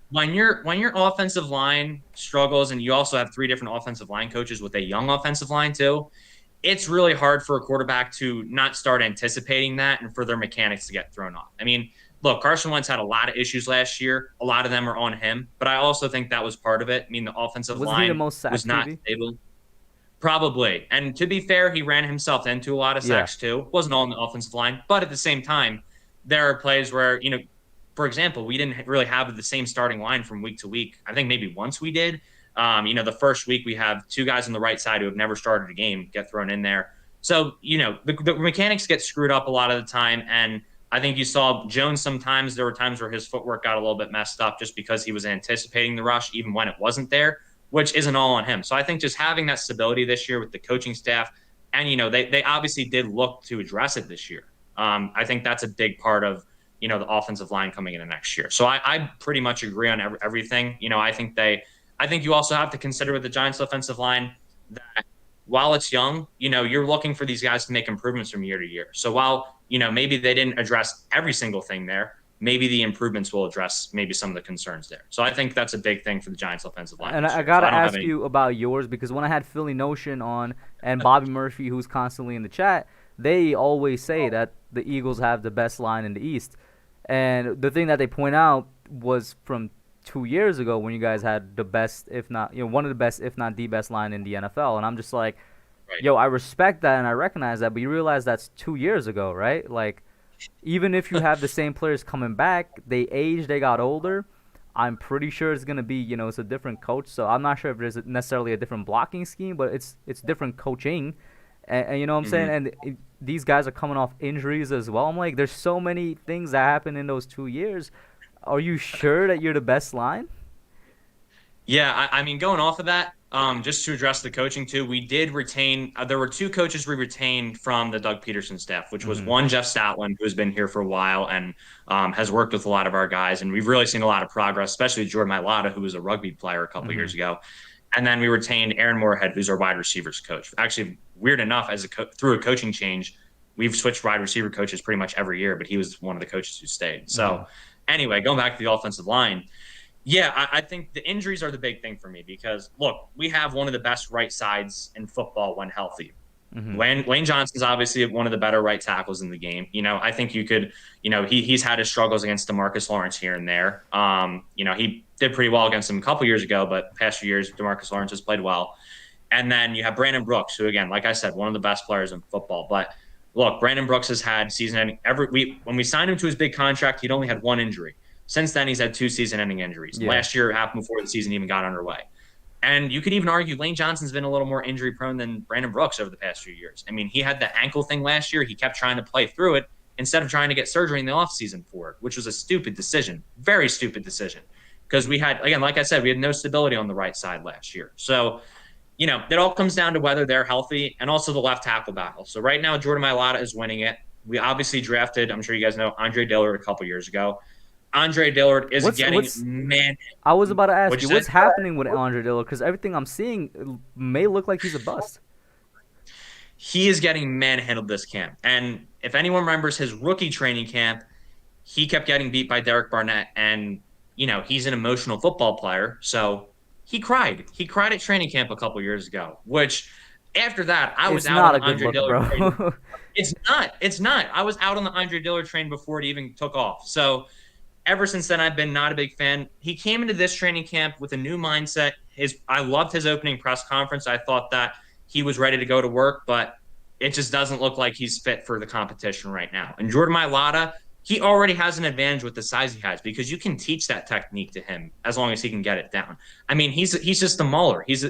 when your offensive line struggles, and you also have 3 different offensive line coaches with a young offensive line too, it's really hard for a quarterback to not start anticipating that and for their mechanics to get thrown off. I mean, look, Carson Wentz had a lot of issues last year. A lot of them are on him, but I also think that was part of it. I mean, the offensive line was not stable. Probably. And to be fair, he ran himself into a lot of sacks too. It wasn't all on the offensive line, but at the same time, there are plays where, for example, we didn't really have the same starting line from week to week. I think maybe once we did. The first week we have 2 guys on the right side who have never started a game get thrown in there. So, the mechanics get screwed up a lot of the time. And I think you saw Jones sometimes. There were times where his footwork got a little bit messed up just because he was anticipating the rush even when it wasn't there, which isn't all on him. So I think just having that stability this year with the coaching staff, and, they obviously did look to address it this year. I think that's a big part of, the offensive line coming into next year. So I pretty much agree on everything. I think you also have to consider with the Giants offensive line that while it's young, you're looking for these guys to make improvements from year to year. So while, maybe they didn't address every single thing there, maybe the improvements will address maybe some of the concerns there. So I think that's a big thing for the Giants offensive line.
And I got to ask you about yours, because when I had Philly Notion on and Bobby Murphy, who's constantly in the chat, they always say that the Eagles have the best line in the East. And the thing that they point out was from 2 years ago when you guys had the best, if not, one of the best, if not the best line in the NFL. And I'm just like, yo, I respect that and I recognize that, but you realize that's 2 years ago, right? Like, even if you have the same players coming back, they aged, they got older. I'm pretty sure it's going to be, it's a different coach. So I'm not sure if there's necessarily a different blocking scheme, but it's different coaching. And you know what I'm saying? And these guys are coming off injuries as well. I'm like, there's so many things that happened in those 2 years. Are you sure that you're the best line?
Yeah, I mean, going off of that, just to address the coaching too, we did retain. There were 2 coaches we retained from the Doug Peterson staff, which was one, Jeff Stoutland, who has been here for a while and has worked with a lot of our guys, and we've really seen a lot of progress, especially Jordan Mailata, who was a rugby player a couple years ago. And then we retained Aaron Moorhead, who's our wide receivers coach. Actually, weird enough, through a coaching change, we've switched wide receiver coaches pretty much every year, but he was one of the coaches who stayed. So. Anyway, going back to the offensive line, I think the injuries are the big thing for me because, look, we have one of the best right sides in football when healthy. Lane Johnson's obviously one of the better right tackles in the game. I think you could, he's had his struggles against DeMarcus Lawrence here and there. He did pretty well against him a couple years ago, but past few years, DeMarcus Lawrence has played well. And then you have Brandon Brooks, who, again, like I said, one of the best players in football. But look, Brandon Brooks has had season-ending when we signed him to his big contract, he'd only had 1 injury. Since then, he's had 2 season-ending injuries. Yeah. Last year happened before the season even got underway. And you could even argue Lane Johnson's been a little more injury-prone than Brandon Brooks over the past few years. I mean, he had the ankle thing last year. He kept trying to play through it instead of trying to get surgery in the offseason for it, which was a stupid decision, very stupid decision. because we had, again, like I said, we had no stability on the right side last year. So, it all comes down to whether they're healthy and also the left tackle battle. So right now, Jordan Mailata is winning it. We obviously drafted, I'm sure you guys know, Andre Dillard a couple years ago. Andre Dillard is getting
What's
man.
I was about to ask
What'd
you
you say?
what's happening with Andre Dillard because everything I'm seeing may look like he's a bust.
He is getting manhandled this camp. And if anyone remembers his rookie training camp, he kept getting beat by Derek Barnett. And, he's an emotional football player. So he cried. He cried at training camp a couple years ago, which after that, I was
It's
out on
not a
the
good
Andre
look,
Dillard train.
bro.
It's not. It's not. I was out on the Andre Dillard train before it even took off. So ever since then, I've been not a big fan. He came into this training camp with a new mindset. I loved his opening press conference. I thought that he was ready to go to work, but it just doesn't look like he's fit for the competition right now. And Jordan Mailata, he already has an advantage with the size he has because you can teach that technique to him as long as he can get it down. I mean, he's just a mauler. He's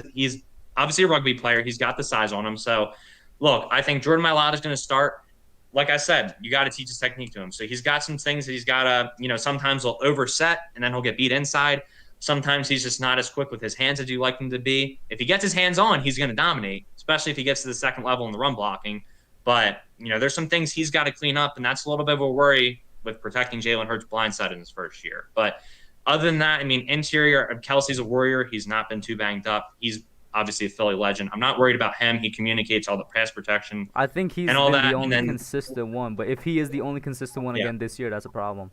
obviously a rugby player. He's got the size on him. So, look, I think Jordan Mailata is going to start. Like I said, you got to teach his technique to him. So he's got some things that he's got to, sometimes he'll overset and then he'll get beat inside. Sometimes he's just not as quick with his hands as you like him to be. If he gets his hands on, he's going to dominate, especially if he gets to the second level in the run blocking. But, there's some things he's got to clean up, and that's a little bit of a worry with protecting Jalen Hurts blindside in his first year. But other than that, I mean, interior, Kelsey's a warrior. He's not been too banged up. He's obviously a Philly legend. I'm not worried about him. He communicates all the pass protection
I think he's
and all
been
that.
the only
And then,
consistent one, but if he is the only consistent one
yeah,
again this year, that's a problem.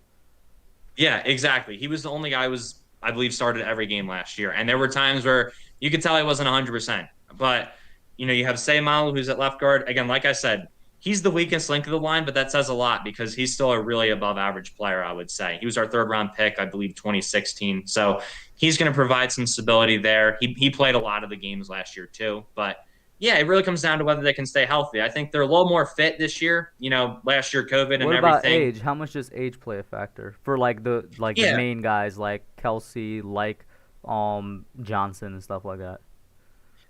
yeah, exactly. He was the only guy who I believe, started every game last year. And there were times where you could tell he wasn't 100%. But, you have Saymalu, who's at left guard. Again, like I said, he's the weakest link of the line, but that says a lot because he's still a really above average player, I would say. He was our third round pick, I believe, 2016. So he's going to provide some stability there. He played a lot of the games last year, too. But, yeah, it really comes down to whether they can stay healthy. I think they're a little more fit this year. Last year, COVID and
What about
everything.
age? How much does age play a factor for the
Yeah.
main guys like Kelsey, like Johnson and stuff like that?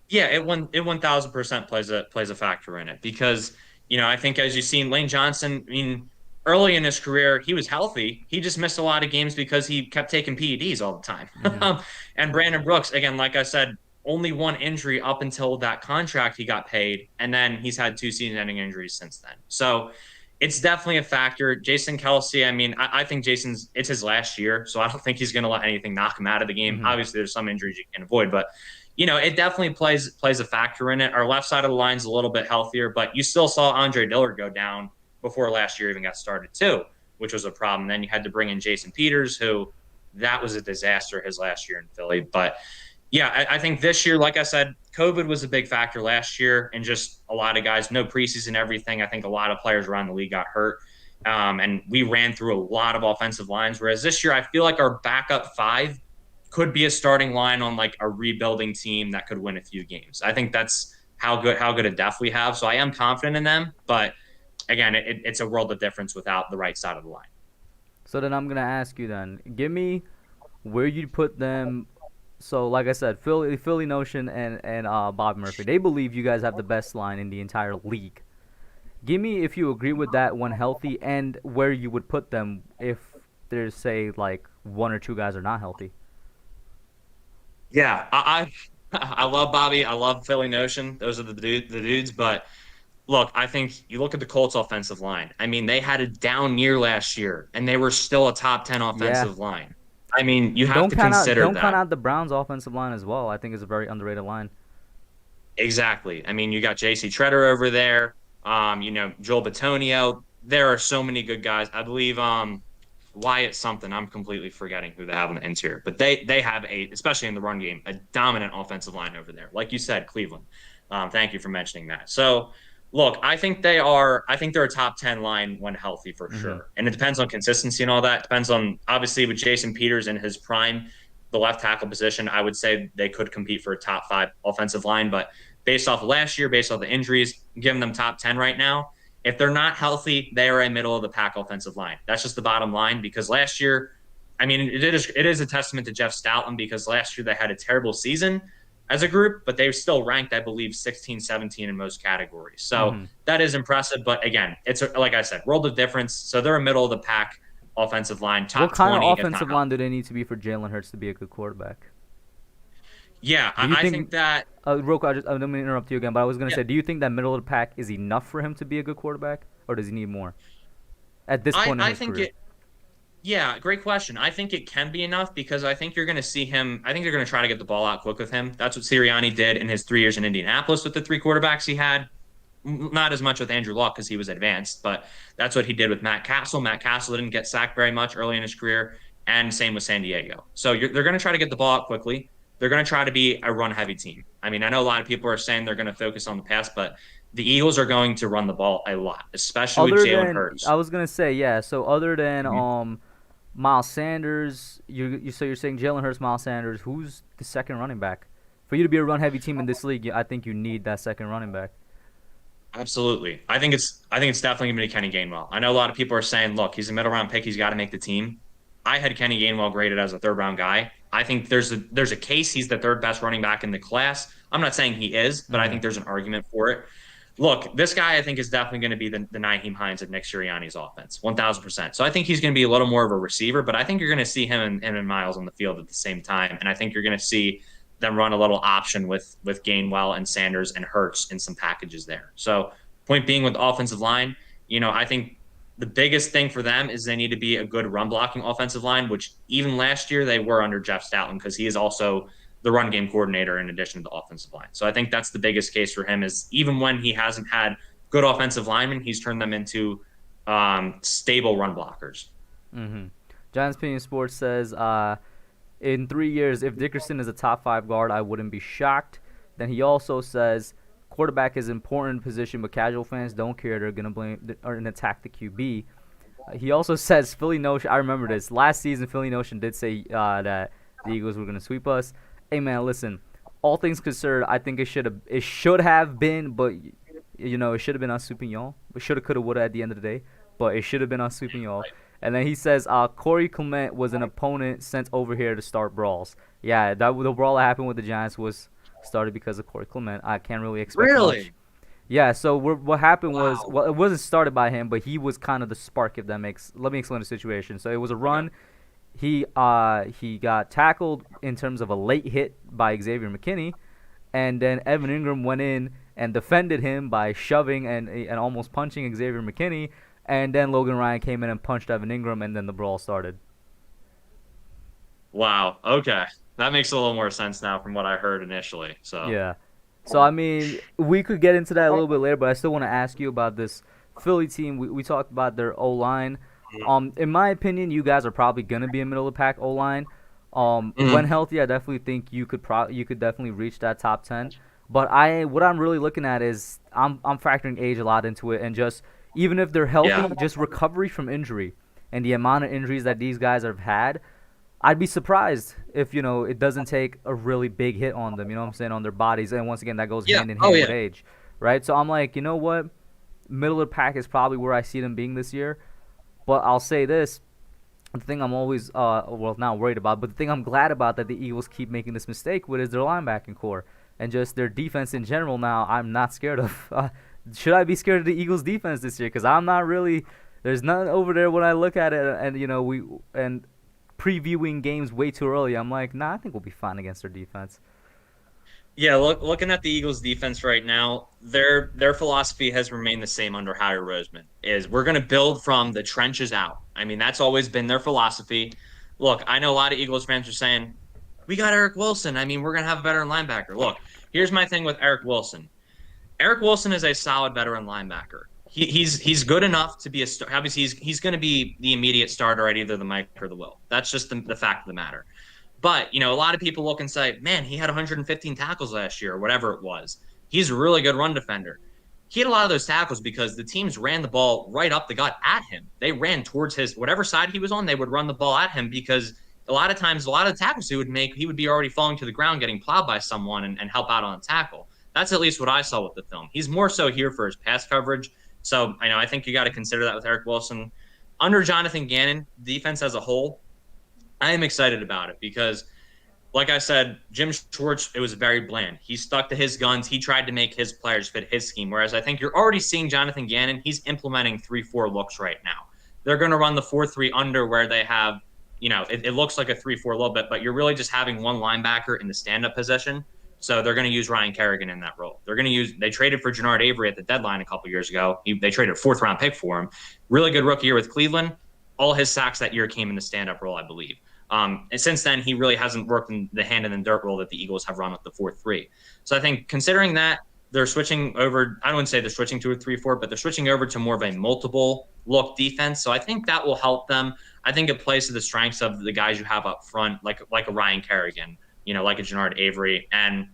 Yeah, it 1000% plays a factor in it because I think as you've seen Lane Johnson, I mean, early in his career he was healthy. He just missed a lot of games because he kept taking PEDs all the time.
Mm-hmm.
And Brandon Brooks, again, like I said, only one injury up until that contract he got paid, and then he's had two season-ending injuries since then. So it's definitely a factor. Jason Kelsey, I mean, I think it's his last year, so I don't think he's going to let anything knock him out of the game.
Mm-hmm.
Obviously, there's some injuries you can avoid, but it definitely plays a factor in it. Our left side of the line's a little bit healthier, but you still saw Andre Dillard go down before last year even got started too, which was a problem. Then you had to bring in Jason Peters, who that was a disaster his last year in Philly. But yeah, I think this year, like I said, COVID was a big factor last year, and just a lot of guys, no preseason, everything. I think a lot of players around the league got hurt, and we ran through a lot of offensive lines. Whereas this year, I feel like our backup five could be a starting line on like a rebuilding team that could win a few games. I think that's how good a depth we have. So I am confident in them, but again, it's a world of difference without the right side of the line.
So then I'm gonna ask you then, give me where you'd put them. So like I said, Philly Notion and Bob Murphy, they believe you guys have the best line in the entire league. Give me if you agree with that when healthy, and where you would put them if there's say like one or two guys are not healthy.
Yeah, I love Bobby. I love Philly Notion. Those are the dudes. But look, I think you look at the Colts offensive line. I mean, they had a down year last year, and they were still a top 10 offensive line. I mean, you have to consider that.
Don't count out the Browns' offensive line as well. I think it's a very underrated line.
Exactly. I mean, you got J.C. Treader over there. Joel Batonio. There are so many good guys. I believe Wyatt something. I'm completely forgetting who they have on the interior. But they have especially in the run game, a dominant offensive line over there. Like you said, Cleveland. Thank you for mentioning that. So, look, I think they're a top 10 line when healthy for sure. And it depends on consistency and all that. It depends on, obviously, with Jason Peters in his prime, the left tackle position, I would say they could compete for a top 5 offensive line. But based off of last year, based off the injuries, giving them top 10 right now, if they're not healthy, they are a middle of the pack offensive line. That's just the bottom line because last year, I mean, it is a testament to Jeff Stoutland because last year they had a terrible season as a group, but they were still ranked, I believe, 16, 17 in most categories. So that is impressive. But again, it's like I said, world of difference. So they're a middle of the pack offensive line,
What
top
kind of
20, if not.
offensive line do they need to be for Jalen Hurts to be a good quarterback?
Yeah,
Do you
I think
think,
that.
real quick, I don't mean to interrupt you again, but I was going to
Yeah,
say, do you think that middle of the pack is enough for him to be a good quarterback, or does he need more at this point in
I
his
think
career?
it. Yeah, great question. I think it can be enough because I think you're going to see him. I think they're going to try to get the ball out quick with him. That's what Sirianni did in his 3 years in Indianapolis with the three quarterbacks he had. Not as much with Andrew Luck because he was advanced, but that's what he did with Matt Castle. Matt Castle didn't get sacked very much early in his career, and same with San Diego. So they're going to try to get the ball out quickly. They're going to try to be a run heavy team. I mean, I know a lot of people are saying they're going to focus on the pass, but the Eagles are going to run the ball a lot, especially with
Other
Jalen
than, I
Hurts.
was going to say, yeah, so other than
Mhm.
Miles Sanders, so you're saying Jalen Hurts, Miles Sanders, who's the second running back? For you to be a run heavy team in this league, I think you need that second running back.
Absolutely. I think it's definitely going to be Kenny Gainwell. I know a lot of people are saying, look, he's a middle round pick. He's got to make the team. I had Kenny Gainwell graded as a third round guy. I think there's a case he's the third best running back in the class. I'm not saying he is, but I
Mm-hmm.
think there's an argument for it. Look, this guy I think is definitely going to be the Nyheim Hines of Nick Sirianni's offense, 1,000%. So I think he's going to be a little more of a receiver, but I think you're going to see him and Miles on the field at the same time, and I think you're going to see them run a little option with Gainwell and Sanders and Hurts in some packages there. So point being with the offensive line, I think the biggest thing for them is they need to be a good run blocking offensive line, which even last year they were under Jeff Stoutland because he is also the run game coordinator in addition to the offensive line. So I think that's the biggest case for him is even when he hasn't had good offensive linemen, he's turned them into stable run blockers.
Mm-hmm. Giants Opinion Sports says, in 3 years, if Dickerson is a top five guard, I wouldn't be shocked. Then he also says, quarterback is an important position, but casual fans don't care. They're gonna blame or attack the QB. He also says Philly Notion. I remember this last season. Philly Notion did say that the Eagles were gonna sweep us. Hey man, listen. All things considered, I think it should have been, but it should have been us sweeping y'all. We shoulda, coulda, woulda at the end of the day, but it should have been us sweeping y'all. And then he says, Corey Clement was an opponent sent over here to start brawls. Yeah, the brawl that happened with the Giants was started because of Corey Clement. I can't really expect much.
Really?
Yeah, so what happened was,
Wow.
well, it wasn't started by him, but he was kind of the spark, if that makes. Let me explain the situation. So it was a
Okay.
run. He got tackled in terms of a late hit by Xavier McKinney, and then Evan Ingram went in and defended him by shoving and almost punching Xavier McKinney, and then Logan Ryan came in and punched Evan Ingram, and then the brawl started.
Wow. Okay. That makes a little more sense now from what I heard initially. So,
Yeah. So I mean, we could get into that a little bit later, but I still want to ask you about this Philly team. We talked about their O line. In my opinion, you guys are probably gonna be a middle of the pack O line. When
Mhm.
healthy, I definitely think you could definitely reach that top 10. But what I'm really looking at is I'm factoring age a lot into it, and just even if they're
Yeah.
healthy, just recovery from injury and the amount of injuries that these guys have had. I'd be surprised if it doesn't take a really big hit on them. You know what I'm saying, on their bodies, and once again that goes
Yeah.
hand in
Oh,
hand with
yeah.
age, right? So I'm like, you know what, middle of the pack is probably where I see them being this year. But I'll say this: the thing I'm always well, not worried about, but the thing I'm glad about that the Eagles keep making this mistake with is their linebacking core and just their defense in general. Now I'm not scared of. Should I be scared of the Eagles defense this year? Because I'm not really. There's nothing over there when I look at it, and previewing games way too early. I'm like, nah, I think we'll be fine against their defense.
Yeah, looking at the Eagles defense right now, their philosophy has remained the same under Howie Roseman. Is we're going to build from the trenches out. I mean, that's always been their philosophy. Look, I know a lot of Eagles fans are saying, "We got Eric Wilson. I mean, we're going to have a veteran linebacker." Look, here's my thing with Eric Wilson. Eric Wilson is a solid veteran linebacker. He's good enough to be a star. Obviously, he's going to be the immediate starter at either the Mike or the Will. That's just the fact of the matter. But, a lot of people look and say, man, he had 115 tackles last year or whatever it was. He's a really good run defender. He had a lot of those tackles because the teams ran the ball right up the gut at him. They ran towards his whatever side he was on, they would run the ball at him because a lot of times, a lot of the tackles he would make, he would be already falling to the ground, getting plowed by someone and help out on a tackle. That's at least what I saw with the film. He's more so here for his pass coverage. So I think you got to consider that with Eric Wilson. Under Jonathan Gannon, defense as a whole, I am excited about it because, like I said, Jim Schwartz, it was very bland. He stuck to his guns. He tried to make his players fit his scheme. Whereas I think you're already seeing Jonathan Gannon. He's implementing 3-4 looks right now. they're going to run the 4-3 under where they have, it looks like a 3-4 a little bit, but you're really just having one linebacker in the stand-up position. So they're going to use Ryan Kerrigan in that role. They traded for Jannard Avery at the deadline a couple years ago. They traded a 4th-round pick for him. Really good rookie year with Cleveland. All his sacks that year came in the stand-up role, I believe. And since then, he really hasn't worked in the hand in the dirt role that the Eagles have run with the 4-3. So I think considering that, they're switching over. I wouldn't say they're switching to a 3-4, but they're switching over to more of a multiple look defense. So I think that will help them. I think it plays to the strengths of the guys you have up front, like a Ryan Kerrigan, like a Jannard Avery. And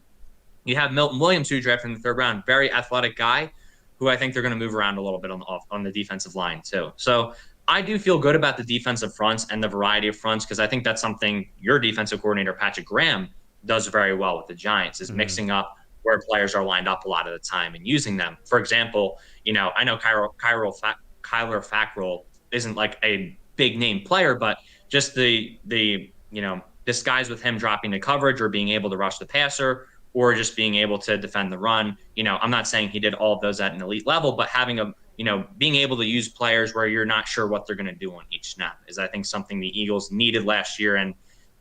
you have Milton Williams, who you drafted in the 3rd round, very athletic guy, who I think they're going to move around a little bit on the defensive line too. So I do feel good about the defensive fronts and the variety of fronts, because I think that's something your defensive coordinator, Patrick Graham, does very well with the Giants, is mixing up where players are lined up a lot of the time and using them. For example, I know Kyler Fackrell isn't like a big name player, but just the disguise with him dropping the coverage or being able to rush the passer or just being able to defend the run. I'm not saying he did all of those at an elite level, but having being able to use players where you're not sure what they're going to do on each snap is, I think, something the Eagles needed last year. And,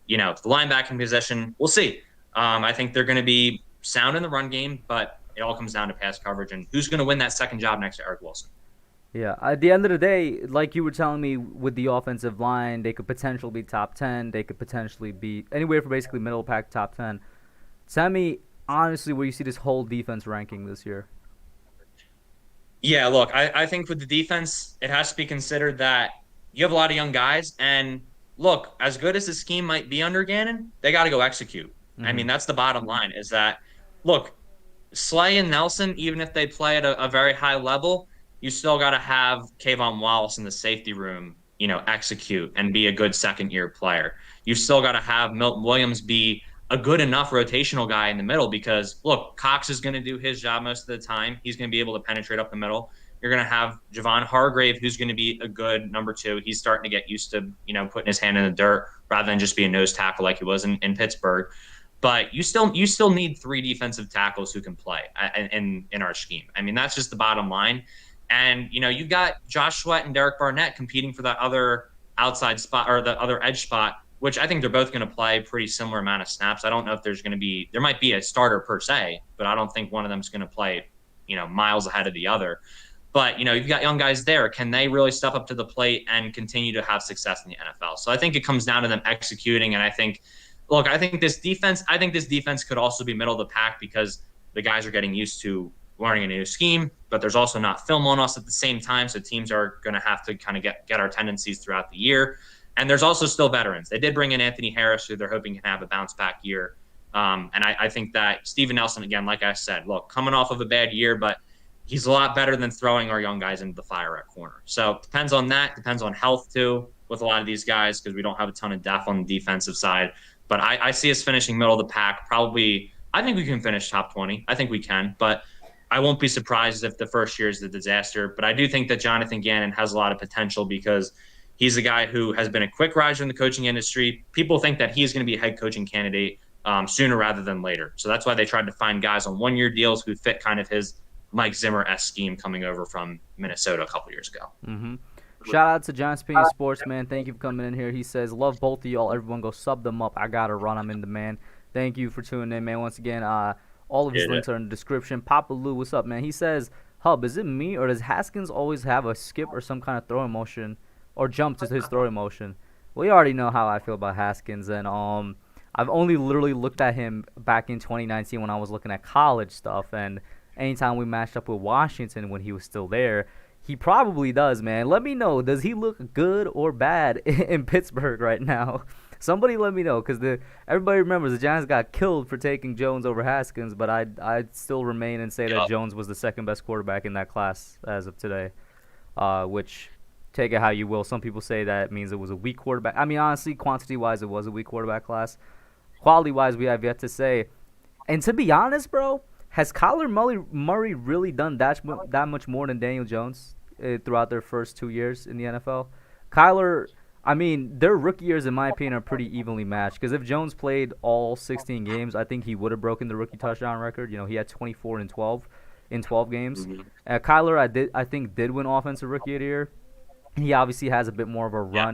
the linebacking position, we'll see. I think they're going to be sound in the run game, but it all comes down to pass coverage and who's going to win that second job next to Eric Wilson.
Yeah, at the end of the day, like you were telling me with the offensive line, they could potentially be top 10. They could potentially be anywhere from basically middle pack top 10. Tell me, honestly, where you see this whole defense ranking this year.
Yeah, look, I think with the defense, it has to be considered that you have a lot of young guys. And look, as good as the scheme might be under Gannon, they got to go execute. I mean, that's the bottom line, is that, look, Slay and Nelson, even if they play at a very high level, you still got to have Kayvon Wallace in the safety room, execute and be a good second-year player. You've still got to have Milton Williams be a good enough rotational guy in the middle, because, look, Cox is going to do his job most of the time. He's going to be able to penetrate up the middle. You're going to have Javon Hargrave, who's going to be a good number 2. He's starting to get used to, putting his hand in the dirt rather than just be a nose tackle like he was in Pittsburgh. But you still need 3 defensive tackles who can play in our scheme. I mean, that's just the bottom line. And, you've got Josh Sweat and Derek Barnett competing for that other outside spot or the other edge spot, which I think they're both going to play a pretty similar amount of snaps. I don't know if there might be a starter per se, but I don't think one of them is going to play, miles ahead of the other. But, you've got young guys there. Can they really step up to the plate and continue to have success in the NFL? So I think it comes down to them executing. And I think this defense could also be middle of the pack, because the guys are getting used to learning a new scheme, but there's also not film on us at the same time. So teams are going to have to kind of get our tendencies throughout the year. And there's also still veterans. They did bring in Anthony Harris, who they're hoping can have a bounce back year. And I think that Steven Nelson, again, like I said, look, coming off of a bad year, but he's a lot better than throwing our young guys into the fire at corner. So depends on that. Depends on health too with a lot of these guys, because we don't have a ton of depth on the defensive side. But I see us finishing middle of the pack. Probably, I think we can finish top 20. I think we can. But I won't be surprised if the first year is a disaster. But I do think that Jonathan Gannon has a lot of potential, because he's a guy who has been a quick riser in the coaching industry. People think that he's going to be a head coaching candidate sooner rather than later. So that's why they tried to find guys on one-year deals who fit kind of his Mike Zimmer-esque scheme coming over from Minnesota a couple years ago.
Mm-hmm. Shout out to John Spina Sports, man. Thank you for coming in here. He says, love both of y'all. Everyone go sub them up. I got to run. I'm in demand. Thank you for tuning in, man. Once again, all of his links are in the description. Papa Lou, what's up, man? He says, Hub, is it me or does Haskins always have a skip or some kind of throwing motion or jump to his throwing motion? Well, you already know how I feel about Haskins. And I've only literally looked at him back in 2019 when I was looking at college stuff. And anytime we matched up with Washington when he was still there, he probably does, man. Let me know. Does he look good or bad in Pittsburgh right now? Somebody let me know, because everybody remembers the Giants got killed for taking Jones over Haskins, but I'd still remain and say that Jones was the second best quarterback in that class as of today, which, take it how you will. Some people say that means it was a weak quarterback. I mean, honestly, quantity-wise, it was a weak quarterback class. Quality-wise, we have yet to say. And to be honest, bro, has Kyler Murray really done that much more than Daniel Jones throughout their first 2 years in the NFL? Kyler, I mean, their rookie years, in my opinion, are pretty evenly matched. Because if Jones played all 16 games, I think he would have broken the rookie touchdown record. You know, he had 24 and 12 in 12 games.
Mm-hmm.
Kyler, I think, did win Offensive Rookie of the Year. He obviously has a bit more of a
Yeah.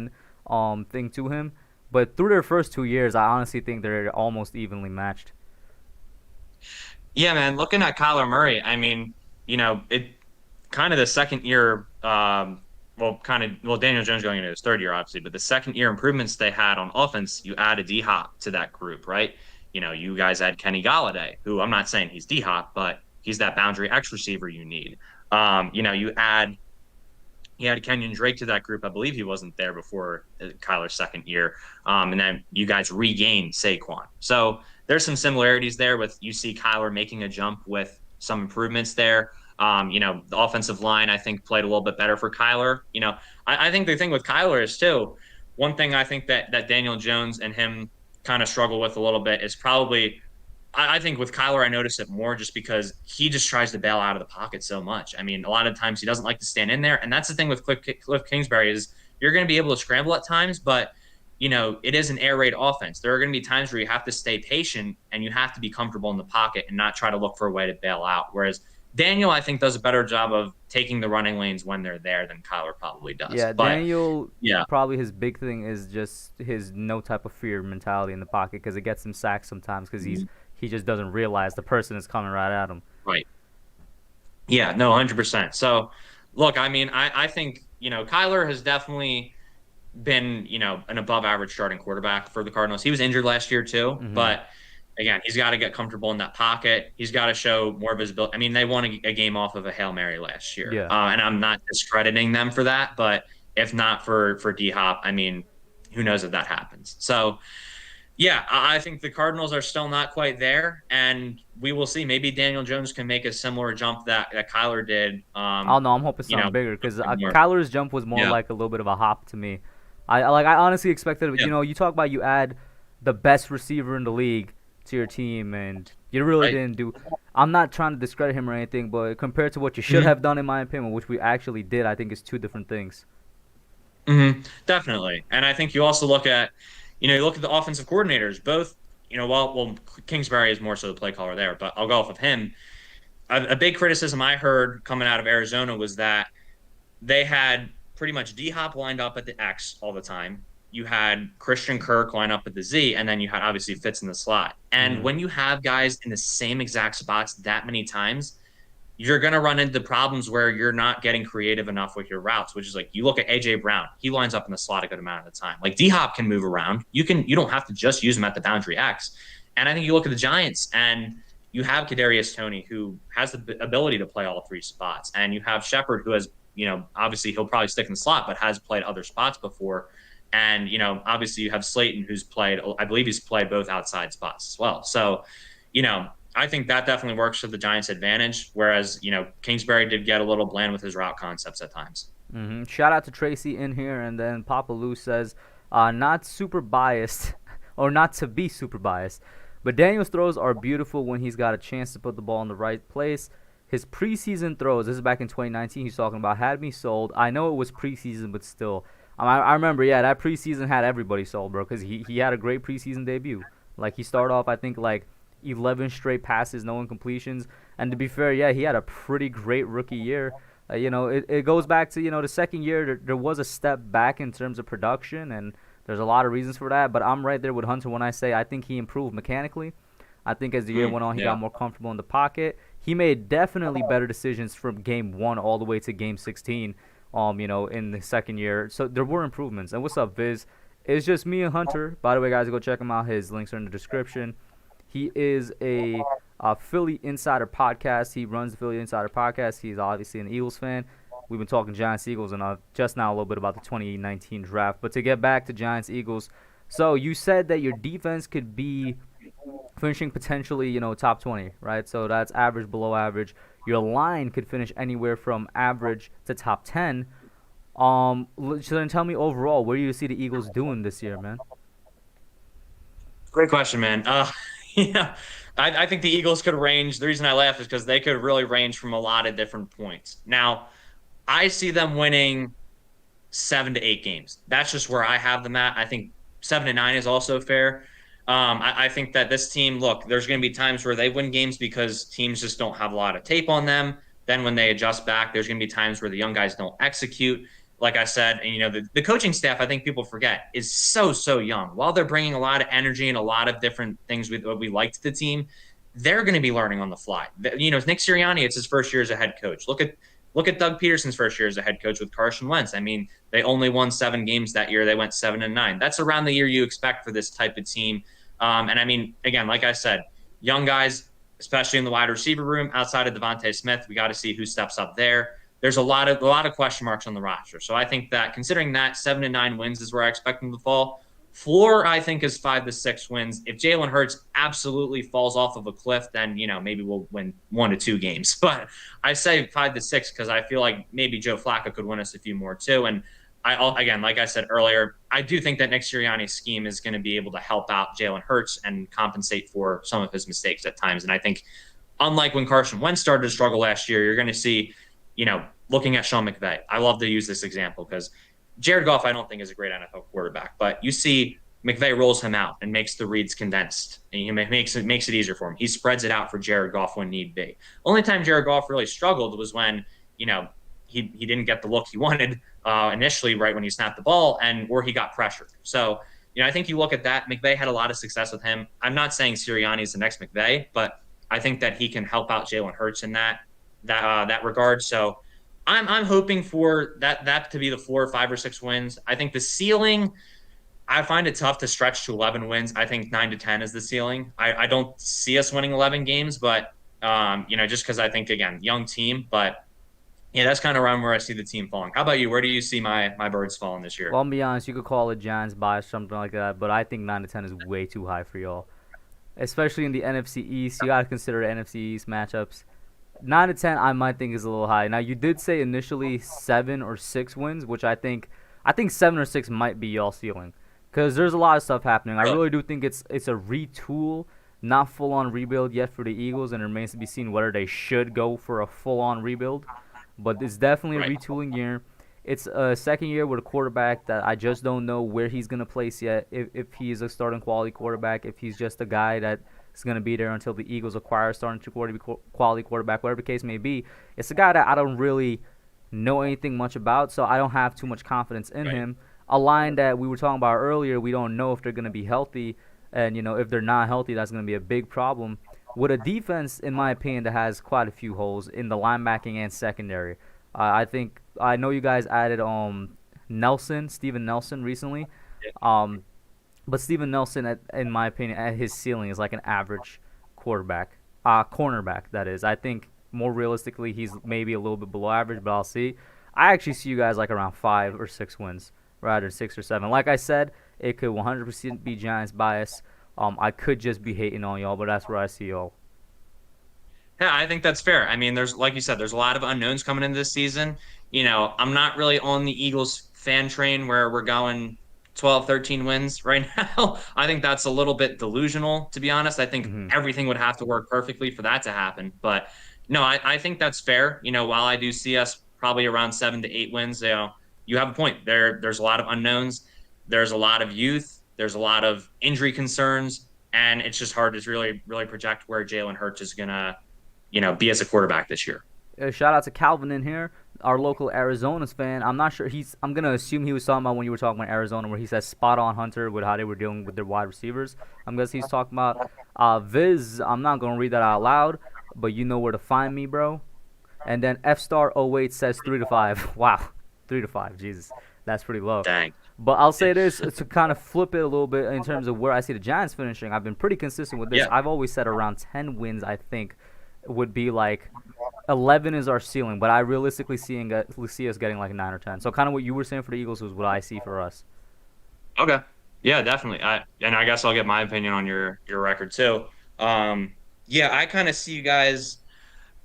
run thing to him. But through their first 2 years, I honestly think they're almost evenly matched.
Yeah, man. Looking at Kyler Murray, I mean, it kind of the second year, Daniel Jones going into his third year, obviously, but the second year improvements they had on offense, you add a D Hop to that group, right? You guys add Kenny Galladay, who I'm not saying he's D Hop, but he's that boundary X receiver you need. You had Kenyon Drake to that group. I believe he wasn't there before Kyler's second year. And then you guys regained Saquon. So there's some similarities there with you see Kyler making a jump with some improvements there. The offensive line, I think, played a little bit better for Kyler. I think the thing with Kyler is, too, one thing I think that Daniel Jones and him kind of struggle with a little bit is probably I think with Kyler, I notice it more just because he just tries to bail out of the pocket so much. I mean, a lot of times he doesn't like to stand in there. And that's the thing with Cliff Kingsbury is you're going to be able to scramble at times, but, it is an air raid offense. There are going to be times where you have to stay patient and you have to be comfortable in the pocket and not try to look for a way to bail out. Whereas Daniel, I think, does a better job of taking the running lanes when they're there than Kyler probably does.
Yeah,
But
Daniel,
yeah,
probably his big thing is just his no type of fear mentality in the pocket because it gets him sacked sometimes because he just doesn't realize the person is coming right at him.
right. Yeah, no, 100%. So, look, I mean, I think, Kyler has definitely been, an above average starting quarterback for the Cardinals. He was injured last year too,
Hmm.
but again, he's got to get comfortable in that pocket. He's got to show more visibility. I mean, they won a game off of a Hail Mary last year.
Yeah.
And I'm not discrediting them for that, but if not for D Hop, I mean, who knows if that happens. So, yeah, I think the Cardinals are still not quite there, and we will see. Maybe Daniel Jones can make a similar jump that Kyler did.
Oh no, I'm hoping
You know,
something bigger because
more,
Kyler's jump was more
yeah,
like a little bit of a hop to me. I honestly expected.
yeah,
You talk about you add the best receiver in the league to your team, and you really
right.
didn't do. I'm not trying to discredit him or anything, but compared to what you should
Mhm.
have done, in my opinion, which we actually did, I think is two different things.
Definitely. And I think you also look at, you look at the offensive coordinators, both, Kingsbury is more so the play caller there, but I'll go off of him. A big criticism I heard coming out of Arizona was that they had pretty much D Hop lined up at the X all the time. You had Christian Kirk line up at the Z, and then you had obviously Fitz in the slot. And
Hmm.
when you have guys in the same exact spots that many times, you're going to run into problems where you're not getting creative enough with your routes, which is like you look at AJ Brown, he lines up in the slot a good amount of the time. Like D Hop can move around. You don't have to just use him at the boundary X. And I think you look at the Giants and you have Kadarius Toney who has the ability to play all three spots, and you have Shepard who has obviously he'll probably stick in the slot, but has played other spots before. And obviously you have Slayton who's played. I believe he's played both outside spots as well. So you know I think that definitely works to the Giants' advantage. Whereas, Kingsbury did get a little bland with his route concepts at times.
Shout out to Tracy in here, and then Papa Lou says, not super biased, or not to be super biased, but Daniel's throws are beautiful when he's got a chance to put the ball in the right place. His preseason throws, this is back in 2019, he's talking about, had me sold. I know it was preseason, but still. I remember, yeah, that preseason had everybody sold, bro, because he had a great preseason debut. Like, he started off, I think, like, 11 straight passes, no incompletions. And to be fair, yeah, he had a pretty great rookie year. It goes back to, the second year, there was a step back in terms of production, and there's a lot of reasons for that. But I'm right there with Hunter when I say I think he improved mechanically. I think as the year went on, he
Yeah.
got more comfortable in the pocket. He made definitely better decisions from game 1 all the way to game 16, in the second year. So there were improvements. And what's up, Viz? It's just me and Hunter. By the way, guys, go check him out. His links are in the description. He is a Philly Insider podcast. He runs the Philly Insider podcast. He's obviously an Eagles fan. We've been talking Giants Eagles and just now a little bit about the 2019 draft. But to get back to Giants Eagles, so you said that your defense could be finishing potentially, top 20, right? So that's average, below average. Your line could finish anywhere from average to top 10. So then tell me overall, where do you see the Eagles doing this year, man?
Great question, man. Yeah, I think the Eagles could range. The reason I laugh is because they could really range from a lot of different points. Now, I see them winning 7 to 8 games. That's just where I have them at. I think 7 to 9 is also fair. I think that this team, look, there's going to be times where they win games because teams just don't have a lot of tape on them. Then when they adjust back, there's going to be times where the young guys don't execute. like I said, and the coaching staff, I think people forget, is so young. While they're bringing a lot of energy and a lot of different things what we like to the team, they're going to be learning on the fly. Nick Sirianni, it's his first year as a head coach. Look at Doug Peterson's first year as a head coach with Carson Wentz. I mean, they only won 7 games that year. They went 7-9. That's around the year you expect for this type of team. And I mean, again, like I said, young guys, especially in the wide receiver room, outside of Devontae Smith, we got to see who steps up there. There's a lot of question marks on the roster. So I think that considering that 7-9 wins is where I expect them to fall. Floor, I think, is 5-6 wins. If Jalen Hurts absolutely falls off of a cliff, then maybe we'll win 1-2 games. But I say 5-6 because I feel like maybe Joe Flacco could win us a few more too. And again, like I said earlier, I do think that Nick Sirianni's scheme is going to be able to help out Jalen Hurts and compensate for some of his mistakes at times. And I think, unlike when Carson Wentz started to struggle last year, you're going to see, looking at Sean McVay. I love to use this example because Jared Goff, I don't think, is a great NFL quarterback, but you see McVay rolls him out and makes the reads condensed, and he makes it easier for him. He spreads it out for Jared Goff when need be. Only time Jared Goff really struggled was when he didn't get the look he wanted initially, right when he snapped the ball, or he got pressured. So I think you look at that. McVay had a lot of success with him. I'm not saying Sirianni is the next McVay, but I think that he can help out Jalen Hurts in that regard. So I'm hoping for that to be the floor, 5 or 6 wins. I think the ceiling, I find it tough to stretch to 11 wins. I think 9-10 is the ceiling. I don't see us winning 11 games, but just because I think, again, young team. But yeah, that's kind of around where I see the team falling. How about you? Where do you see my birds falling this year?
Well, I'll be honest, you could call it Giants bias, something like that, but I think 9-10 is way too high for y'all. Especially in the NFC East, you got to consider the NFC East matchups. 9-10, I might think is a little high. Now, you did say initially 7 or 6 wins, which I think 7 or 6 might be y'all ceiling, because there's a lot of stuff happening. I really do think it's a retool, not full-on rebuild yet for the Eagles, and it remains to be seen whether they should go for a full-on rebuild. But it's definitely a retooling year. It's a second year with a quarterback that I just don't know where he's going to place yet, if he's a starting quality quarterback, if he's just a guy that is going to be there until the Eagles acquire a starting quality quarterback, whatever the case may be. It's a guy that I don't really know anything much about, so I don't have too much confidence in him. A line that we were talking about earlier, we don't know if they're going to be healthy, and if they're not healthy, that's going to be a big problem. With a defense, in my opinion, that has quite a few holes in the linebacking and secondary. I know you guys added Steven Nelson recently. But Steven Nelson, in my opinion, at his ceiling is like an average cornerback, that is. I think more realistically he's maybe a little bit below average, but I'll see. I actually see you guys like around 5 or 6 wins rather than 6 or 7. Like I said, it could 100% be Giants bias. I could just be hating on y'all, but that's where I see y'all.
Yeah, I think that's fair. I mean, like you said, there's a lot of unknowns coming into this season. I'm not really on the Eagles fan train where we're going 12, 13 wins right now. I think that's a little bit delusional, to be honest. I think everything would have to work perfectly for that to happen. But no, I think that's fair. While I do see us probably around 7 to 8 wins, you have a point. There's a lot of unknowns. There's a lot of youth. There's a lot of injury concerns. And it's just hard to really, really project where Jalen Hurts is going to, be as a quarterback this year.
Shout out to Calvin in here, our local Arizona's fan. I'm not sure I'm going to assume he was talking about when you were talking about Arizona, where he says spot on Hunter with how they were dealing with their wide receivers. I'm guessing he's talking about Viz. I'm not going to read that out loud, but you know where to find me, bro. And then FStar08 says 3-5. Wow, 3-5. Jesus, that's pretty low.
Dang.
But I'll say this to kind of flip it a little bit in terms of where I see the Giants finishing. I've been pretty consistent with this.
Yeah.
I've always said around 10 wins, I think, would be like 11 is our ceiling, but I realistically see us getting like 9 or 10. So kind of what you were saying for the Eagles was what I see for us.
Okay. Yeah, definitely. And I guess I'll get my opinion on your record too. Yeah, I kind of see you guys.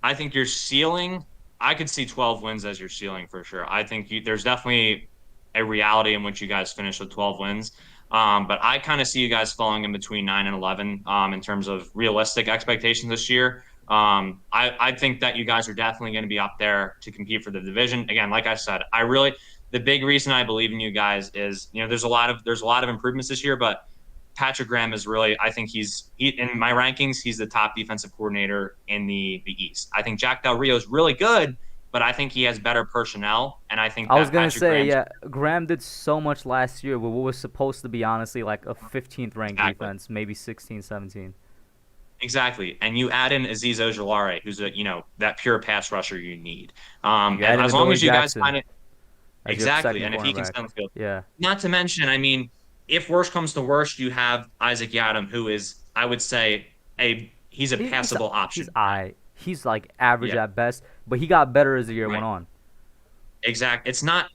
I think your ceiling, I could see 12 wins as your ceiling for sure. I think there's definitely a reality in which you guys finish with 12 wins. But I kind of see you guys falling in between 9 and 11 in terms of realistic expectations this year. I think that you guys are definitely going to be up there to compete for the division. Again, like I said, the big reason I believe in you guys is, there's a lot of improvements this year, but Patrick Graham is really, I think he's in my rankings, he's the top defensive coordinator in the East. I think Jack Del Rio is really good. but I think he has better personnel, and I think
I was
that
gonna
Patrick
say,
Graham's
yeah, Graham did so much last year with what was supposed to be honestly like a 15th ranked
exactly.
defense, maybe 16, 17.
Exactly. And you add in Aziz Ojulari, who's that pure pass rusher you need.
You add in
As long
Adoree
as you guys
Jackson
find it
as your
exactly,
second
and if he can
cornerback.
stand the field.
Yeah.
Not to mention, I mean, if worse comes to worst, you have Isaac Yadam, who is, I would say, he's a
He's
passable
he's
option.
I. He's like average
Yeah,
at best, but he got better as the year went
right.
on.
Exact. It's not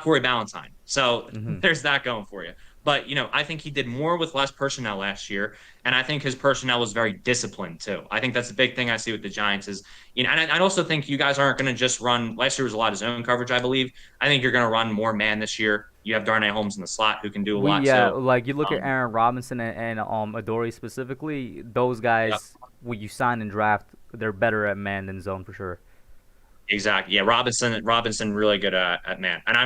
Corey Ballantyne. So
Hmm.
there's that going for you. But, I think he did more with less personnel last year. And I think his personnel was very disciplined too. I think that's the big thing I see with the Giants is, and I also think you guys aren't going to just run. Last year was a lot of zone coverage, I believe. I think you're going to run more man this year. You have Darnay Holmes in the slot who can do a
We
lot
yeah,
too.
like you look at
Um,
Aaron Robinson and Adoree specifically. Those
yeah,
guys, when you sign and draft, they're better at man than zone for sure.
exactly. Yeah, Robinson really good at man. And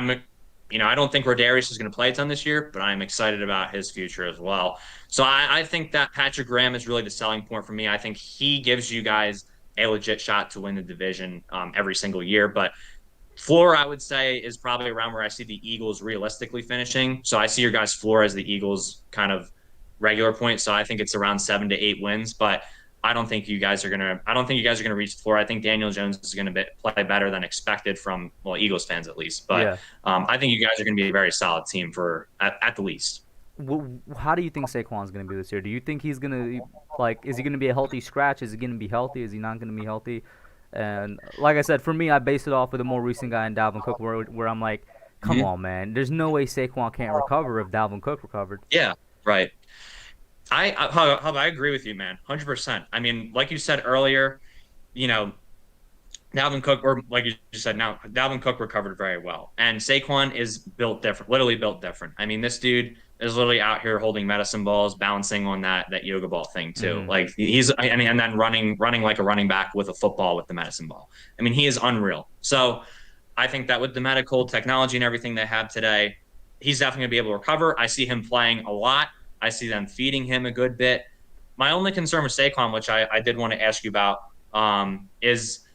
I don't think Rodarius is going to play a ton this year, but I'm excited about his future as well. So I think that Patrick Graham is really the selling point for me. I think he gives you guys a legit shot to win the division every single year. But floor, I would say, is probably around where I see the Eagles realistically finishing. So I see your guys' floor as the Eagles' kind of regular point. So I think it's around 7 to 8 wins. But I don't think you guys are gonna. I don't think you guys are gonna reach the floor. I think Daniel Jones is gonna play better than expected from Eagles fans at least. But
Yeah.
I think you guys are gonna be a very solid team for at the least.
How do you think Saquon's gonna be this year? Do you think he's gonna like? Is he gonna be a healthy scratch? Is he gonna be healthy? Is he not gonna be healthy? And like I said, for me, I base it off of the more recent guy in Dalvin Cook, where I'm like, come
Mm-hmm.
on, man. There's no way Saquon can't recover if Dalvin Cook recovered.
Yeah, right. I agree with you, man. 100%. I mean, like you said earlier, you know, Dalvin Cook, or like you just said, now Dalvin Cook recovered very well, and Saquon is built different, literally built different. I mean, this dude is literally out here holding medicine balls, bouncing on that yoga ball thing too.
Hmm.
Like I mean, and then running like a running back with a football with the medicine ball. I mean, he is unreal. So I think that with the medical technology and everything they have today, he's definitely gonna be able to recover. I see him playing a lot. I see them feeding him a good bit. My only concern with Saquon, which I did want to ask you about, is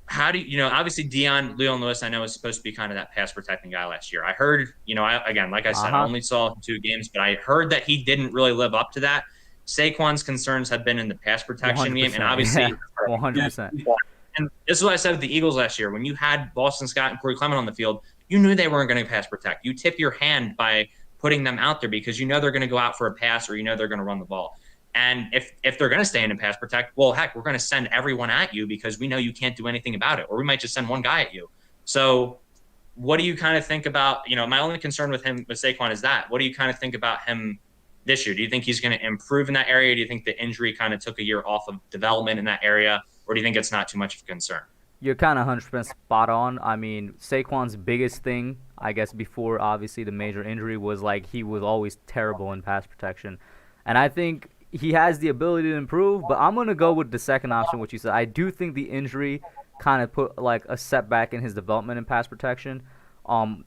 how do obviously Leon Lewis, I know, is supposed to be kind of that pass protecting guy last year. I heard, again, like I
Uh
said, I
huh.
only saw 2 games, but I heard that he didn't really live up to that. Saquon's concerns have been in the pass protection game, and
100%. Yeah.
obviously,
100%.
and this is what I said with the Eagles last year. When you had Boston Scott and Corey Clement on the field, you knew they weren't going to pass protect. You tip your hand by putting them out there because you know they're going to go out for a pass or you know they're going to run the ball. And if they're going to stay in and pass protect, well, heck, we're going to send everyone at you because we know you can't do anything about it, or we might just send one guy at you. So, what do you kind of think about? My only concern with Saquon is that. What do you kind of think about him this year? Do you think he's going to improve in that area? Do you think the injury kind of took a year off of development in that area, or do you think it's not too much of a concern?
You're kind of 100% spot on. I mean, Saquon's biggest thing, I guess, before obviously the major injury was like he was always terrible in pass protection. And I think he has the ability to improve, but I'm going to go with the second option, which you said. I do think the injury kind of put like a setback in his development in pass protection. Um,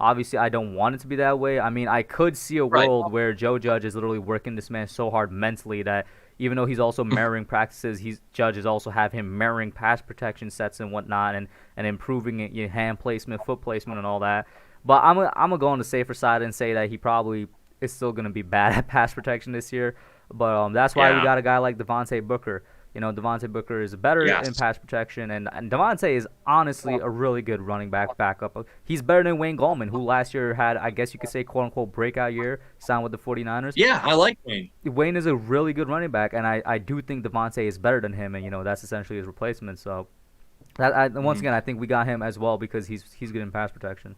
Obviously, I don't want it to be that way. I mean, I could see a
Right.
world where Joe Judge is literally working this man so hard mentally that even though he's also mirroring practices, judges also have him mirroring pass protection sets and whatnot, and improving it, hand placement, foot placement, and all that. But I'm gonna go on the safer side and say that he probably is still gonna be bad at pass protection this year. But that's why we
Yeah.
got a guy like Devontae Booker. Devontae Booker is better in
Yes.
pass protection, and Devontae is honestly a really good running back backup. He's better than Wayne Gallman, who last year had, I guess you could say, quote unquote, breakout year, signed with the 49ers.
Yeah, I like Wayne.
Wayne is a really good running back, and I do think Devontae is better than him, and that's essentially his replacement. So once
Mhm.
again, I think we got him as well because he's good in pass protection.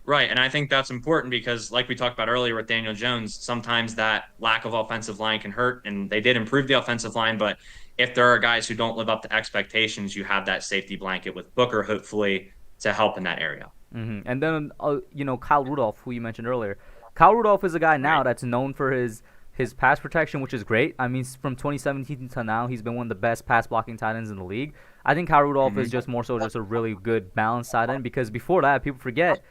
Right. And I think that's important because, like we talked about earlier with Daniel Jones, sometimes that lack of offensive line can hurt. And they did improve the offensive line. But if there are guys who don't live up to expectations, you have that safety blanket with Booker, hopefully, to help in that area.
And then Kyle Rudolph, who you mentioned earlier. Kyle Rudolph is a guy now
Right.
that's known for his pass protection, which is great. I mean, from 2017 to now, he's been one of the best pass blocking tight ends in the league. I think Kyle Rudolph is
Hmm.
just more so just a really good balanced tight end because before that, people forget,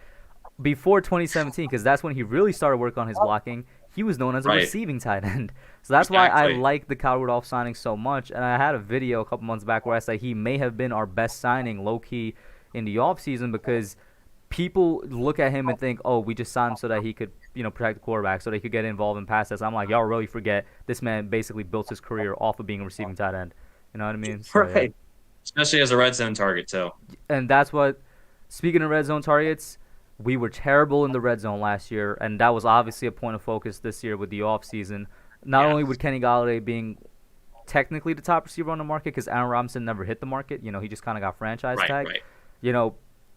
before 2017, because that's when he really started work on his blocking, he was known as a
Right.
receiving tight end. So that's why I
Exactly.
like the Kyle Rudolph signing so much. And I had a video a couple months back where I said he may have been our best signing low key in the offseason because people look at him and think, oh, we just signed him so that he could, protect the quarterback, so that he could get involved in pass sets. I'm like, y'all really forget this man basically built his career off of being a receiving tight end. You know what I mean? So yeah.
Right. Especially as a red zone target too.
And that's what, speaking of red zone targets, we were terrible in the red zone last year, and that was obviously a point of focus this year with the offseason. Not only with Kenny Golladay being technically the top receiver on the market because Aaron Robinson never hit the market. He just kind of got franchise tagged.
Right.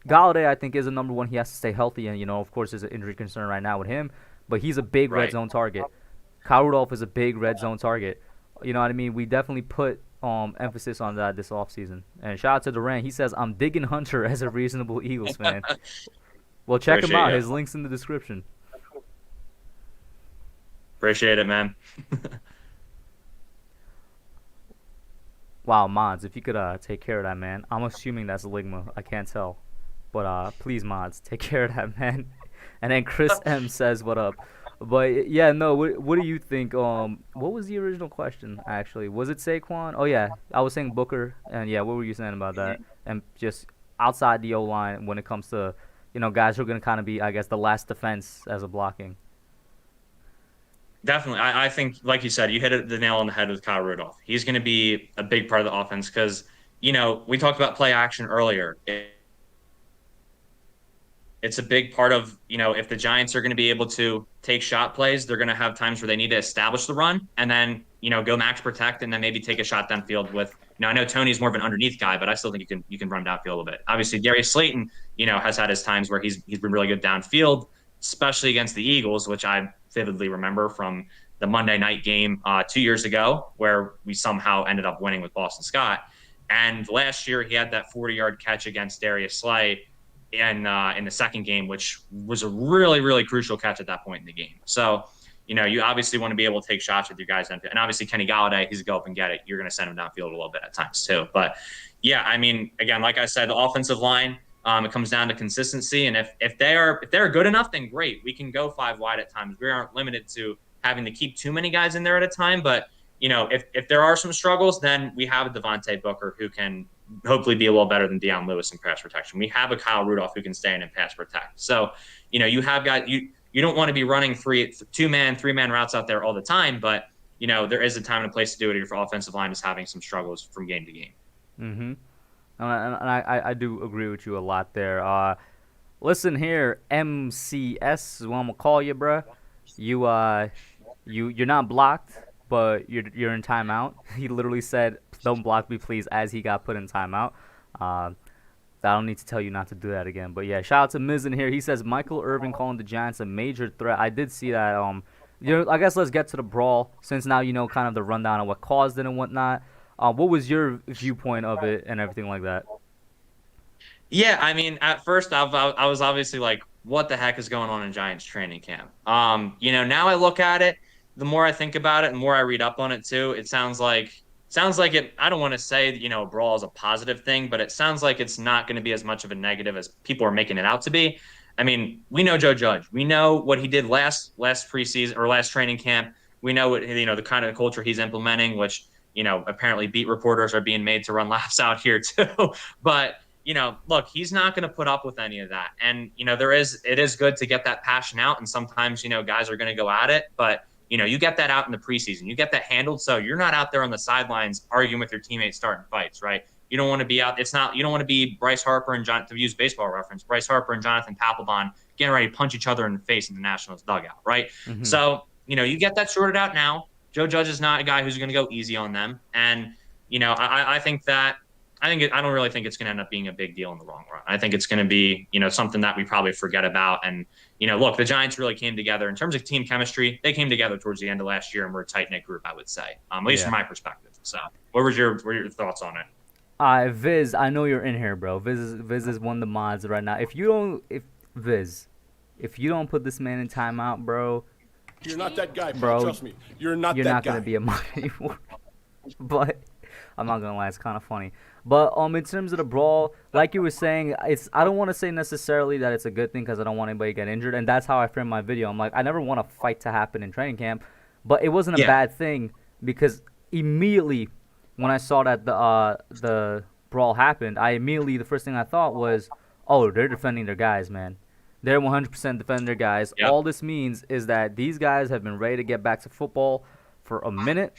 Galladay, I think, is a number one. He has to stay healthy, and, of course, there's an injury concern right now with him, but he's a big red zone target. Kyle Rudolph is a big red zone target. You know what I mean? We definitely put emphasis on that this offseason. And shout out to Durant. He says, I'm digging Hunter as a reasonable Eagles fan. Well, check him out. His link's in the description.
Appreciate it, man.
Wow, mods, if you could take care of that, man. I'm assuming that's Ligma. I can't tell. But please, mods, take care of that, man. And then Chris M says, what up? But, yeah, no, what do you think? What was the original question, actually? Was it Saquon? Oh, yeah, I was saying Booker. And, yeah, what were you saying about that? And just outside the O-line when it comes to, guys who are going to kind of be, I guess, the last defense as a blocking.
Definitely. I think, like you said, you hit the nail on the head with Kyle Rudolph. He's going to be a big part of the offense because, we talked about play action earlier. It's a big part of, if the Giants are going to be able to take shot plays, they're going to have times where they need to establish the run and then, go max protect and then maybe take a shot downfield with, I know Tony's more of an underneath guy, but I still think you can run downfield a little bit. Obviously, Darius Slayton, has had his times where he's been really good downfield, especially against the Eagles, which I vividly remember from the Monday night game 2 years ago, where we somehow ended up winning with Boston Scott. And last year, he had that 40-yard catch against Darius Slay in the second game, which was a really, really crucial catch at that point in the game. So, you obviously want to be able to take shots with your guys. And obviously, Kenny Golladay, he's a go up and get it. You're going to send him downfield a little bit at times, too. But, yeah, I mean, again, like I said, the offensive line, it comes down to consistency, and if they're good enough, then great. We can go 5 wide at times. We aren't limited to having to keep too many guys in there at a time. But if there are some struggles, then we have a Devontae Booker who can hopefully be a little better than Deion Lewis in pass protection. We have a Kyle Rudolph who can stay in and pass protect. So you have got you don't want to be running 2-man, 3-man routes out there all the time. But there is a time and a place to do it if your offensive line is having some struggles from game to game.
Mm-hmm. And I do agree with you a lot there. Listen here, MCS is what I'm gonna call you, bruh. You're not blocked, but you're in timeout. He literally said, "Don't block me, please," as he got put in timeout. I don't need to tell you not to do that again. But yeah, shout out to Miz in here. He says Michael Irvin calling the Giants a major threat. I did see that. I guess let's get to the brawl since now kind of the rundown of what caused it and whatnot. What was your viewpoint of it and everything like that?
Yeah, I mean, at first I was obviously like, what the heck is going on in Giants training camp? Now I look at it, the more I think about it and the more I read up on it too, it sounds like it, I don't want to say, a brawl is a positive thing, but it sounds like it's not going to be as much of a negative as people are making it out to be. I mean, we know Joe Judge. We know what he did last preseason or last training camp. We know what, the kind of culture he's implementing, which, apparently beat reporters are being made to run laps out here too. But, look, he's not going to put up with any of that. And, it is good to get that passion out. And sometimes, guys are going to go at it, but, you get that out in the preseason, you get that handled. So you're not out there on the sidelines arguing with your teammates, starting fights, right? You don't want to be out. You don't want to be Bryce Harper and to use baseball reference, Bryce Harper and Jonathan Papelbon getting ready to punch each other in the face in the Nationals dugout, right? Mm-hmm. So, you get that sorted out now. Joe Judge is not a guy who's going to go easy on them. And, I don't really think it's going to end up being a big deal in the long run. I think it's going to be, something that we probably forget about. And, look, the Giants really came together in terms of team chemistry. They came together towards the end of last year and we're a tight-knit group, I would say, at least from my perspective. So what were your thoughts on it?
Viz, I know you're in here, bro. Viz is one of the mods right now. If you don't put this man in timeout, bro,
you're not that guy,
bro.
Trust me, you're not
You're
that
not
guy.
gonna be a mod anymore. But I'm not gonna lie, it's kind of funny. But in terms of the brawl, like you were saying, it's I don't want to say necessarily that it's a good thing because I don't want anybody to get injured, and that's how I framed my video. I'm like, I never want a fight to happen in training camp, but it wasn't a
Yeah.
bad thing because immediately when I saw that the brawl happened, I immediately the first thing I thought was, oh, they're defending their guys, man. They're 100% defending their guys.
Yep.
All this means is that these guys have been ready to get back to football for a minute.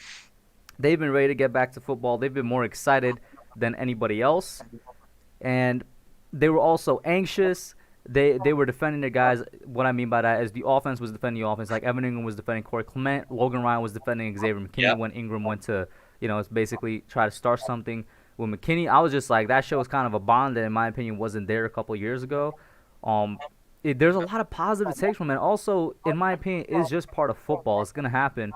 They've been ready to get back to football. They've been more excited than anybody else, and they were also anxious. They were defending their guys. What I mean by that is the offense was defending the offense. Like Evan Ingram was defending Corey Clement. Logan Ryan was defending Xavier McKinney
Yep.
when Ingram went to, it's basically try to start something with McKinney. I was just like, that shows kind of a bond that, in my opinion, wasn't there a couple of years ago. There's a lot of positive takes from it. Also, in my opinion, it's just part of football. It's gonna happen.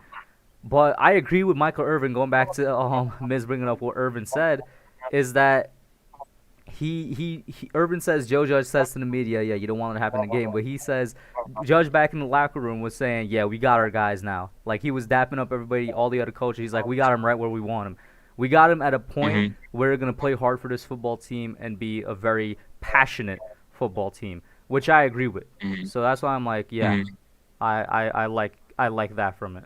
But I agree with Michael Irvin. Going back to Miz bringing up what Irvin said, is that Irvin says Joe Judge says to the media, yeah, you don't want it to happen in the game, but he says Judge back in the locker room was saying, yeah, we got our guys now. Like he was dapping up everybody, all the other coaches. He's like, we got them right where we want them. We got them at a point where we're gonna play hard for this football team and be a very passionate football team, which I agree with. So that's why I'm like, yeah, I like that from it.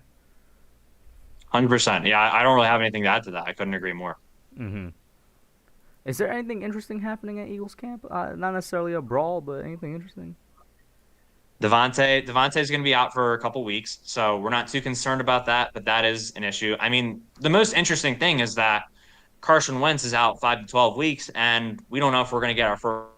100%. Yeah, I don't really have anything to add to that. I couldn't agree more.
hmm Is there anything interesting happening at Eagles camp? Not necessarily a brawl, but anything interesting?
Devontae's going to be out for a couple weeks, so we're not too concerned about that, but that is an issue. I mean, the most interesting thing is that Carson Wentz is out 5 to 12 weeks, and we don't know if we're going to get our first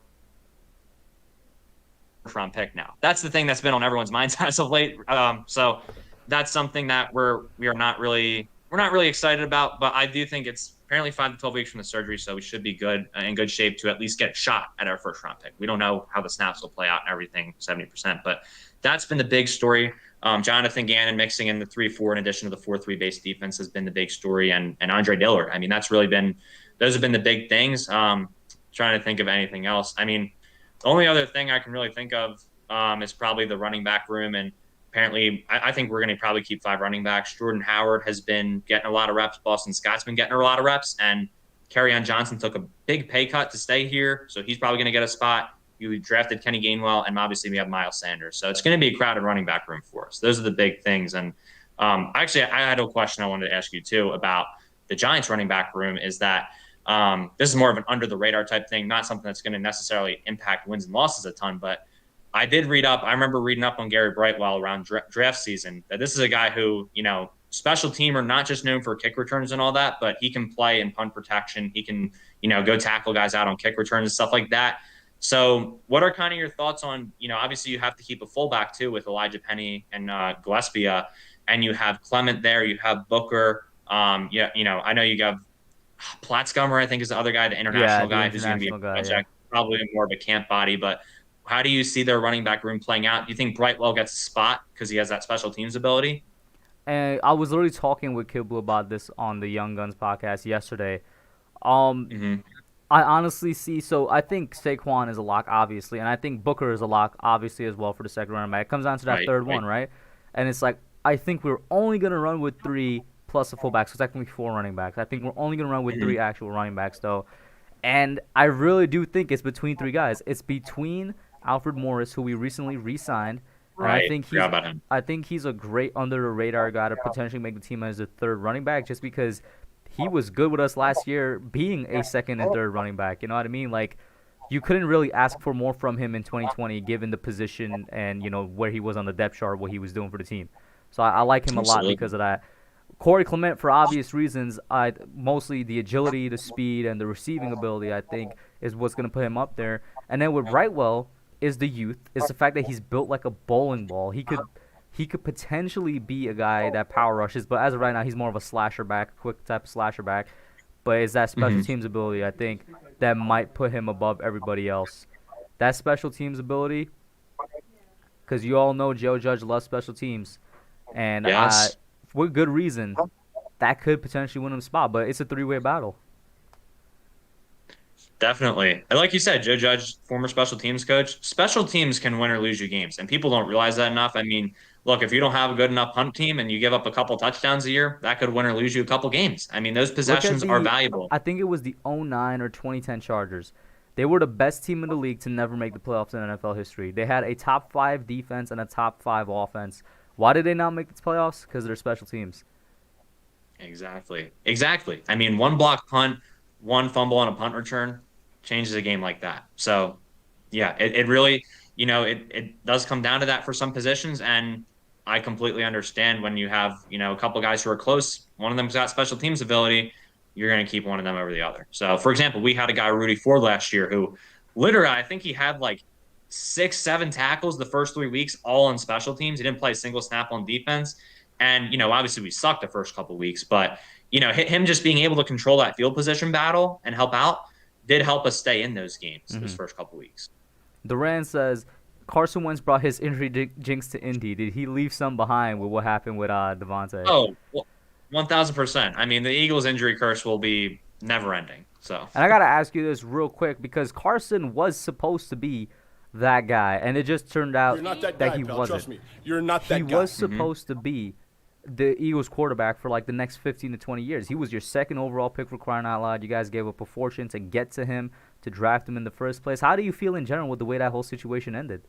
round pick now. That's the thing that's been on everyone's minds as of late. So that's something that we're not really excited about. But I do think it's apparently 5 to 12 weeks from the surgery, so we should be good in good shape to at least get a shot at our first round pick. We don't know how the snaps will play out and everything 70%, but that's been the big story. Jonathan Gannon mixing in the 3-4 in addition to the 4-3 base defense has been the big story, and Andre Dillard. I mean, those have been the big things. Trying to think of anything else. I mean, the only other thing I can really think of is probably the running back room. And apparently, I think we're going to probably keep 5 running backs. Jordan Howard has been getting a lot of reps. Boston Scott's been getting a lot of reps. And Kerryon Johnson took a big pay cut to stay here. So he's probably going to get a spot. You drafted Kenny Gainwell, and obviously we have Miles Sanders. So it's going to be a crowded running back room for us. Those are the big things. And actually, I had a question I wanted to ask you, too, about the Giants running back room is that this is more of an under the radar type thing, not something that's going to necessarily impact wins and losses a ton. But I remember reading up on Gary Brightwell around draft season that this is a guy who, special teamer, not just known for kick returns and all that, but he can play in punt protection. He can, go tackle guys out on kick returns and stuff like that. So what are kind of your thoughts on, obviously you have to keep a fullback too with Elijah Penny and Gillespie, and you have Clement there, you have Booker. I know you have Platzgummer, I think, is the other guy, the international guy who's going to be a project, probably more of a camp body. But how do you see their running back room playing out? Do you think Brightwell gets a spot because he has that special teams ability?
And I was literally talking with Kibble about this on the Young Guns podcast yesterday. I honestly see, so I think Saquon is a lock, obviously, and I think Booker is a lock, obviously, as well for the second running back. It comes down to that third one, right? And it's like, I think we're only going to run with 3 plus a fullback, so technically 4 running backs. I think we're only going to run with 3 actual running backs, though. And I really do think it's between 3 guys. It's between Alfred Morris, who we recently re-signed.
Right.
And I think he's a great under-the-radar guy to potentially make the team as a third running back just because he was good with us last year being a second and third running back. You know what I mean? Like, you couldn't really ask for more from him in 2020 given the position and, where he was on the depth chart, what he was doing for the team. So I like him a lot because of that. Corey Clement, for obvious reasons, mostly the agility, the speed, and the receiving ability, I think, is what's going to put him up there. And then with Brightwell is the youth, is the fact that he's built like a bowling ball. He could potentially be a guy that power rushes, but as of right now, he's more of a slasher back, quick type of slasher back. But it's that special teams ability, I think, that might put him above everybody else. That special teams ability, because you all know Joe Judge loves special teams. And for good reason, that could potentially win him a spot, but it's a 3-way battle.
Definitely. And like you said, Joe Judge, former special teams coach, special teams can win or lose you games, and people don't realize that enough. I mean, look, if you don't have a good enough punt team and you give up a couple touchdowns a year, that could win or lose you a couple games. I mean, those
Look at
possessions are
the,
valuable.
I think it was the '09 or 2010 Chargers. They were the best team in the league to never make the playoffs in NFL history. They had a top 5 defense and a top 5 offense. Why did they not make the playoffs? Because of their special teams.
Exactly. Exactly. I mean, one block punt, one fumble on a punt return changes a game like that. So, yeah, it really, it does come down to that for some positions. And I completely understand when you have, a couple guys who are close, one of them's got special teams ability, you're going to keep one of them over the other. So, for example, we had a guy, Rudy Ford, last year who literally, I think he had like 6, 7 tackles the first 3 weeks, all on special teams. He didn't play a single snap on defense. And, obviously we sucked the first couple of weeks, but, him just being able to control that field position battle and help out did help us stay in those games those first couple of weeks.
Duran says Carson Wentz brought his injury jinx to Indy. Did he leave some behind with what happened with Devontae?
Oh, 1,000%. I mean, the Eagles' injury curse will be never ending. So,
And I got to ask you this real quick because Carson was supposed to be that guy, and it just turned out
You're not that
that
guy,
he
pal.
wasn't.
Trust me. You're not that
He
guy.
was supposed to be the Eagles quarterback for like the next 15 to 20 years. He was your second overall pick for crying out loud. You guys gave up a fortune to get to him, to draft him in the first place. How do you feel in general with the way that whole situation ended?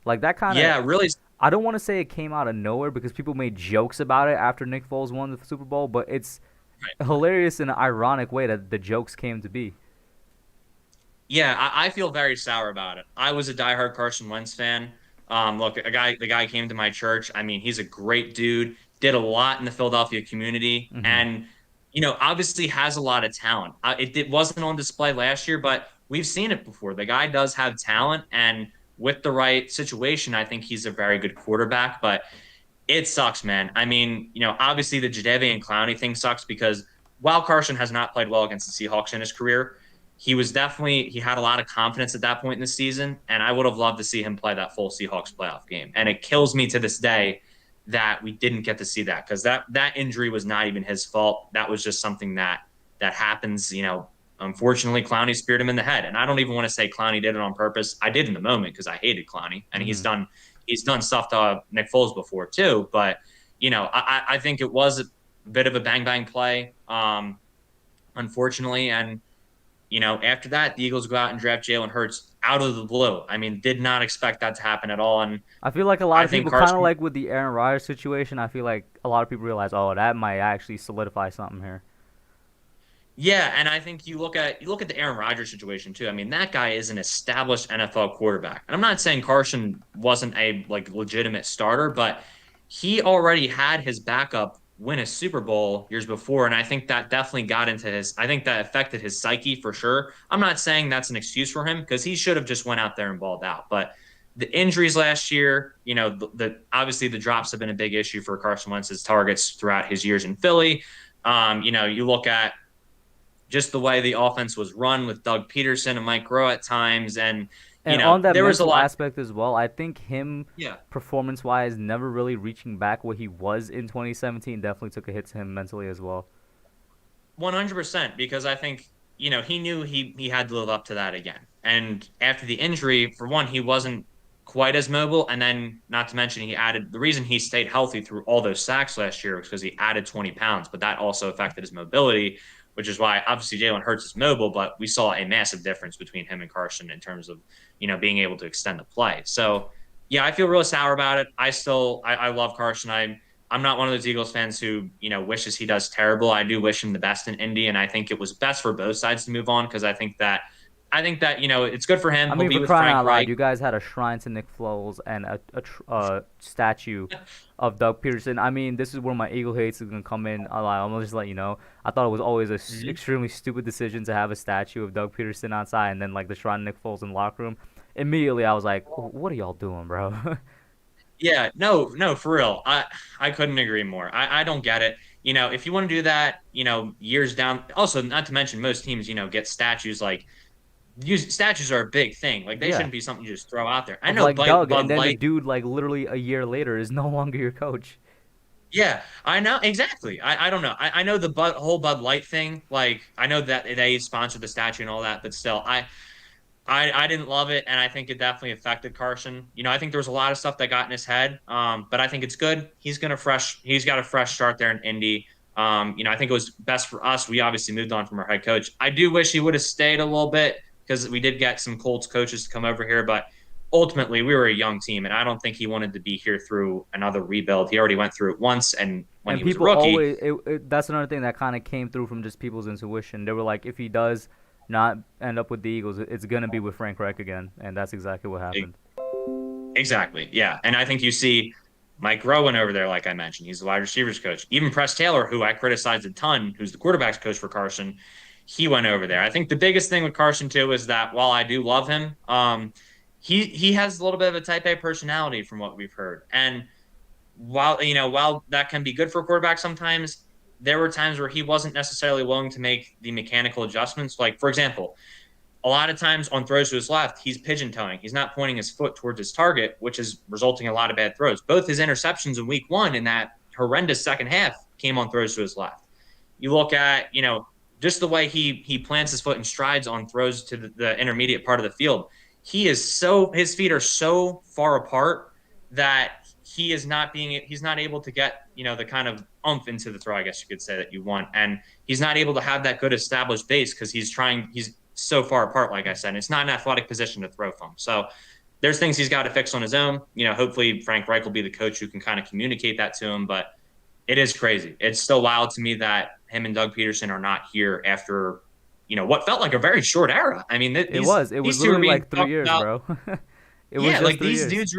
Like that kind of
yeah, really.
I don't want to say it came out of nowhere because people made jokes about it after Nick Foles won the Super Bowl, but it's hilarious in an ironic way that the jokes came to be.
Yeah, I feel very sour about it. I was a diehard Carson Wentz fan. Look, the guy came to my church. I mean, he's a great dude. Did a lot in the Philadelphia community, and obviously has a lot of talent. It wasn't on display last year, but we've seen it before. The guy does have talent, and with the right situation, I think he's a very good quarterback. But it sucks, man. I mean, obviously the Jadeveon Clowney thing sucks because while Carson has not played well against the Seahawks in his career, he had a lot of confidence at that point in the season, and I would have loved to see him play that full Seahawks playoff game. And it kills me to this day that we didn't get to see that because that injury was not even his fault. That was just something that happens. Unfortunately, Clowney speared him in the head, and I don't even want to say Clowney did it on purpose. I did in the moment because I hated Clowney, and he's done stuff to Nick Foles before too. But I think it was a bit of a bang bang play, unfortunately, and. After that, the Eagles go out and draft Jalen Hurts out of the blue. I mean, did not expect that to happen at all. And
I feel like a lot
I
of
think
people, kind of
Carson-
like with the Aaron Rodgers situation, I feel like a lot of people realize, oh, that might actually solidify something here.
Yeah, and I think you look at the Aaron Rodgers situation too. I mean, that guy is an established NFL quarterback. And I'm not saying Carson wasn't a legitimate starter, but he already had his backup win a Super Bowl years before, and I think that definitely got into I think that affected his psyche for sure. I'm not saying that's an excuse for him because he should have just went out there and balled out. But the injuries last year, obviously the drops have been a big issue for Carson Wentz's targets throughout his years in Philly. You look at just the way the offense was run with Doug Peterson and Mike Groh at times, and
on that
there was a
mental
lot
aspect as well, I think him
Yeah.
performance-wise never really reaching back what he was in 2017 definitely took a hit to him mentally as well.
100%, because I think he knew he had to live up to that again. And after the injury, for one, he wasn't quite as mobile, and then not to mention the reason he stayed healthy through all those sacks last year was because he added 20 pounds, but that also affected his mobility, which is why obviously Jalen Hurts is mobile, but we saw a massive difference between him and Carson in terms of being able to extend the play. So yeah, I feel real sour about it. I love Carson. I'm not one of those Eagles fans who wishes he does terrible. I do wish him the best in Indy, and I think it was best for both sides to move on because I think that it's good for him.
I
He'll
mean,
be
for
with
crying
Frank
out loud,
Reich.
you guys had a shrine to Nick Foles and a statue of Doug Peterson. I mean, this is where my Eagle hates is going to come in. I'm going to just let you know. I thought it was always a extremely stupid decision to have a statue of Doug Peterson outside and then the shrine of Nick Foles in the locker room. Immediately, I was like, what are y'all doing, bro?
Yeah, no, for real. I couldn't agree more. I don't get it. If you want to do that, years down. Also, not to mention most teams, get statues statues are a big thing. They
Yeah.
shouldn't be something you just throw out there. I know
Like Doug,
Bud
and then the
Light.
dude, literally a year later, is no longer your coach.
Yeah, I know exactly. I don't know. I know the whole Bud Light thing. I know that they sponsored the statue and all that, but still, I didn't love it, and I think it definitely affected Carson. I think there was a lot of stuff that got in his head, but I think it's good. He's got a fresh start there in Indy. I think it was best for us. We obviously moved on from our head coach. I do wish he would have stayed a little bit because we did get some Colts coaches to come over here, but ultimately we were a young team, and I don't think he wanted to be here through another rebuild. He already went through it once, and when
And
he was a
people
rookie,
always that's another thing that kind of came through from just people's intuition. They were like, if he does not end up with the Eagles, it's gonna be with Frank Reich again, and that's exactly what happened.
exactly. Yeah. And I think you see Mike Rowan over there, like I mentioned. He's the wide receivers coach. Even Press Taylor, who I criticized a ton, who's the quarterback's coach for Carson, he went over there. I think the biggest thing with Carson, too, is that while I do love him, he has a little bit of a type A personality from what we've heard. And while that can be good for a quarterback sometimes, there were times where he wasn't necessarily willing to make the mechanical adjustments. Like, for example, a lot of times on throws to his left, he's pigeon toeing. He's not pointing his foot towards his target, which is resulting in a lot of bad throws. Both his interceptions in week one in that horrendous second half came on throws to his left. You look at, just the way he plants his foot and strides on throws to the intermediate part of the field. His feet are so far apart that he's not able to get, the kind of oomph into the throw, I guess you could say, that you want. And he's not able to have that good established base because he's so far apart, like I said. It's not an athletic position to throw from. So there's things he's got to fix on his own. Hopefully Frank Reich will be the coach who can kind of communicate that to him. But it is crazy. It's still wild to me that him and Doug Peterson are not here after, what felt like a very short era. I mean,
It was literally like 3 years, bro. It was just
like
3 years.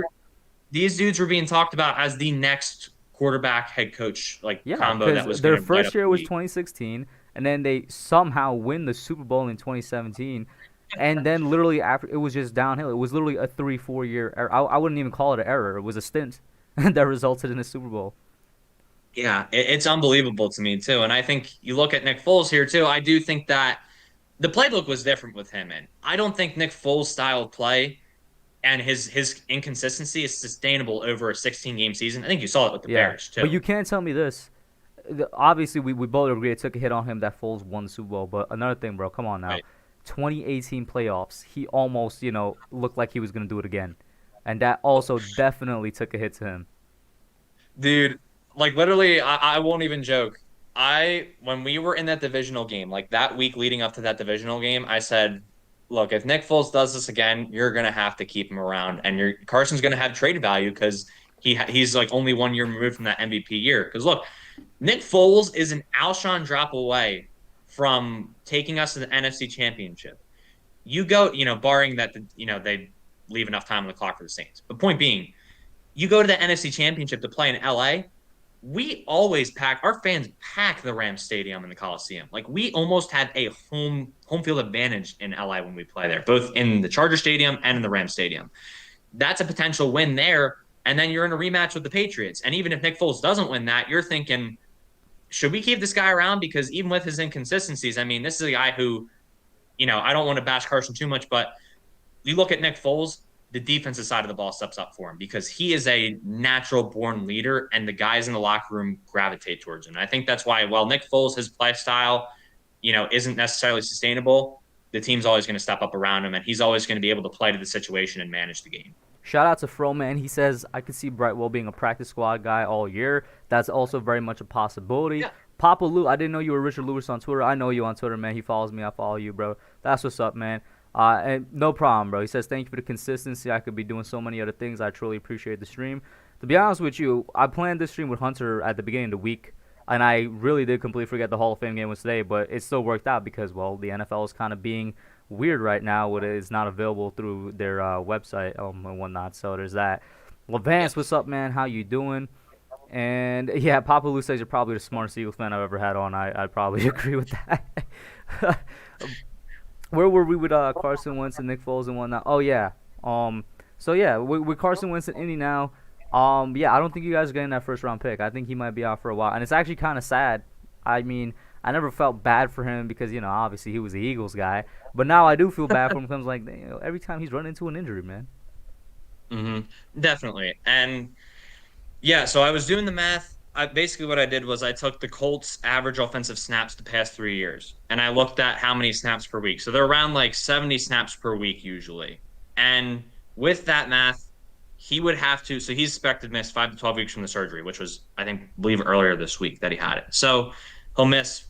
These dudes were being talked about as the next quarterback head coach
Yeah,
combo that was
because their
going to light
first
up
year
the
was
league.
2016, and then they somehow win the Super Bowl in 2017, and then literally after it was just downhill. It was literally a 3-4 year error. I wouldn't even call it an error. It was a stint that resulted in a Super Bowl.
Yeah, it's unbelievable to me too. And I think you look at Nick Foles here too. I do think that the playbook was different with him, and I don't think Nick Foles' style of play and his inconsistency is sustainable over a 16 game season. I think you saw it with the
Yeah,
Bears
but
too.
you can't tell me this. Obviously, we both agree it took a hit on him that Foles won the Super Bowl. But another thing, bro, come on now.
Right.
2018 playoffs, he almost, looked like he was going to do it again. And that also definitely took a hit to him.
Dude, like literally, I won't even joke. When we were in that divisional game, like that week leading up to that divisional game, I said, look, if Nick Foles does this again, you're gonna have to keep him around, and Carson's gonna have trade value because he's like only 1 year removed from that MVP year. Because look, Nick Foles is an Alshon drop away from taking us to the NFC Championship. You go, barring that, they leave enough time on the clock for the Saints. But point being, you go to the NFC Championship to play in LA. We always our fans pack the Rams Stadium in the Coliseum. Like we almost have a home field advantage in LA when we play there, both in the Charger Stadium and in the Rams Stadium. That's a potential win there. And then you're in a rematch with the Patriots. And even if Nick Foles doesn't win that, you're thinking, should we keep this guy around? Because even with his inconsistencies, I mean, this is a guy who, I don't want to bash Carson too much, but you look at Nick Foles, the defensive side of the ball steps up for him because he is a natural born leader and the guys in the locker room gravitate towards him. And I think that's why, while Nick Foles, his play style, isn't necessarily sustainable, the team's always going to step up around him and he's always going to be able to play to the situation and manage the game.
Shout out to Froman. He says, I could see Brightwell being a practice squad guy all year. That's also very much a possibility.
Yeah.
Papa Lou, I didn't know you were Richard Lewis on Twitter. I know you on Twitter, man. He follows me. I follow you, bro. That's what's up, man. And no problem, bro. He says, thank you for the consistency. I could be doing so many other things. I truly appreciate the stream. To be honest with you, I planned this stream with Hunter at the beginning of the week, and I really did completely forget the Hall of Fame game was today, but it still worked out because, well, the NFL is kind of being weird right now with it's not available through their website and whatnot, so there's that. Well, Vance, what's up, man? How you doing? And, yeah, Papa Lou says you're probably the smartest Eagles fan I've ever had on. I'd probably agree with that. Where were we with Carson Wentz and Nick Foles and whatnot? Oh yeah. So yeah, with Carson Wentz in Indy now. Yeah, I don't think you guys are getting that first round pick. I think he might be out for a while, and it's actually kind of sad. I mean, I never felt bad for him because obviously he was the Eagles guy, but now I do feel bad for him because like every time he's running into an injury, man.
Definitely. And yeah, so I was doing the math. basically what I did was I took the Colts' average offensive snaps the past 3 years, and I looked at how many snaps per week. So they're around like 70 snaps per week usually. And with that math, he would have to. So he's expected to miss 5 to 12 weeks from the surgery, which was believe earlier this week that he had it. So he'll miss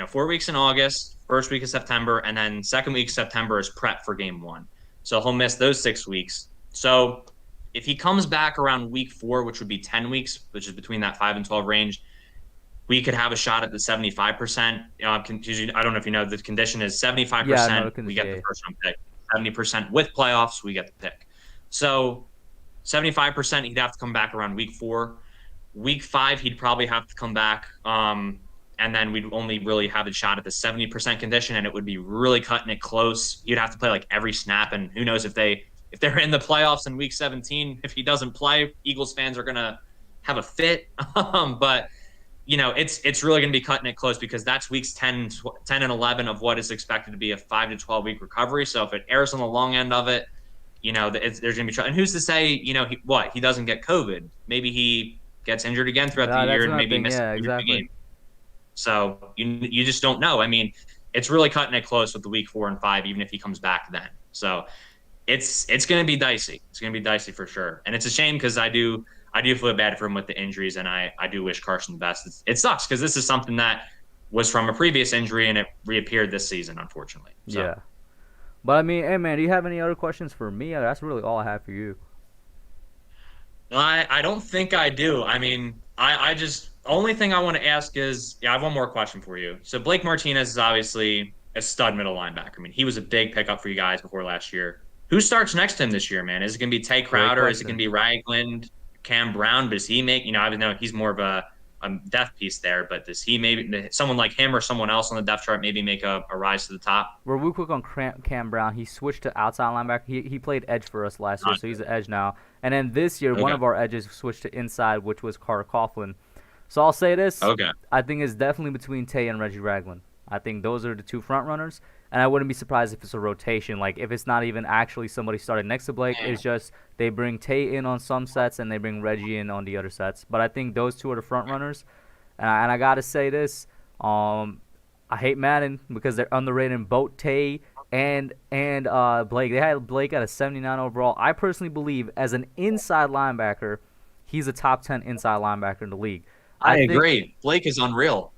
4 weeks in August, first week of September, and then second week of September is prep for game one. So he'll miss those 6 weeks. So if he comes back around week 4, which would be 10 weeks, which is between that 5 and 12 range, we could have a shot at the 75%. I don't know if you know, the condition is 75%. We get the first round pick. 70% with playoffs, we get the pick. So 75%, he'd have to come back around week 4. Week 5, he'd probably have to come back. And then we'd only really have a shot at the 70% condition, and it would be really cutting it close. You'd have to play like every snap, and who knows if they're in the playoffs in week 17, if he doesn't play, Eagles fans are gonna have a fit. But it's really gonna be cutting it close because that's weeks 10 and 11 of what is expected to be a 5 to 12 week recovery. So if it airs on the long end of it, there's gonna be trouble. And who's to say he doesn't get COVID? Maybe he gets injured again throughout the year and maybe misses the game. So you just don't know. I mean, it's really cutting it close with the week 4 and 5, even if he comes back then. So it's going to be dicey. It's going to be dicey for sure. And it's a shame because I do feel bad for him with the injuries, and I do wish Carson the best. It sucks because this is something that was from a previous injury and it reappeared this season, unfortunately. So.
Yeah. But I mean, hey man, do you have any other questions for me? That's really all I have for you.
I don't think I do. I mean, I just only thing I want to ask is, I have one more question for you. So Blake Martinez is obviously a stud middle linebacker. I mean, he was a big pickup for you guys before last year. Who starts next to him this year, man? Is it going to be Tay Crowder? Is it going to be Ragland, Cam Brown? Does he make, I know he's more of a depth piece there, but does he maybe, someone like him or someone else on the depth chart maybe make a rise to the top?
We're real quick on Cam Brown. He switched to outside linebacker. He played edge for us last year, so he's an edge now. And then this year, one of our edges switched to inside, which was Carter Coughlin. So I'll say this.
Okay.
I think it's definitely between Tay and Reggie Ragland. I think those are the two front runners, and I wouldn't be surprised if it's a rotation. Like, if it's not even actually somebody starting next to Blake, it's just they bring Tay in on some sets and they bring Reggie in on the other sets. But I think those two are the front runners. And I got to say this. I hate Madden because they're underrated both Tay and Blake. They had Blake at a 79 overall. I personally believe as an inside linebacker, he's a top 10 inside linebacker in the league.
I agree. Blake is unreal.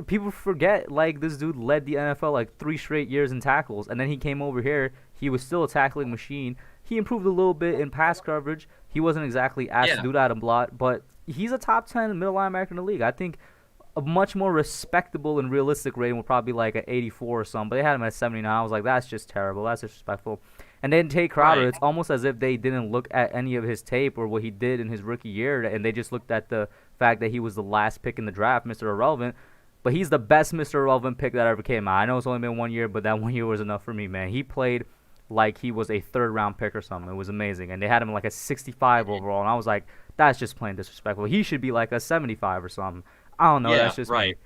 People forget, this dude led the NFL 3 straight years in tackles, and then he came over here. He was still a tackling machine. He improved a little bit in pass coverage. He wasn't exactly asked to do that a lot, but he's a top 10 middle linebacker in the league. I think a much more respectable and realistic rating would probably be an 84 or something, but they had him at 79. I was like, that's just terrible. That's disrespectful. And then Tay Crowder, It's almost as if they didn't look at any of his tape or what he did in his rookie year, and they just looked at the fact that he was the last pick in the draft, Mr. Irrelevant. But he's the best Mr. Irrelevant pick that ever came out. I know it's only been 1 year, but that 1 year was enough for me, man. He played like he was a third-round pick or something. It was amazing. And they had him a 65 overall, and I was like, that's just plain disrespectful. He should be a 75 or something. I don't know.
Yeah,
that's just
right.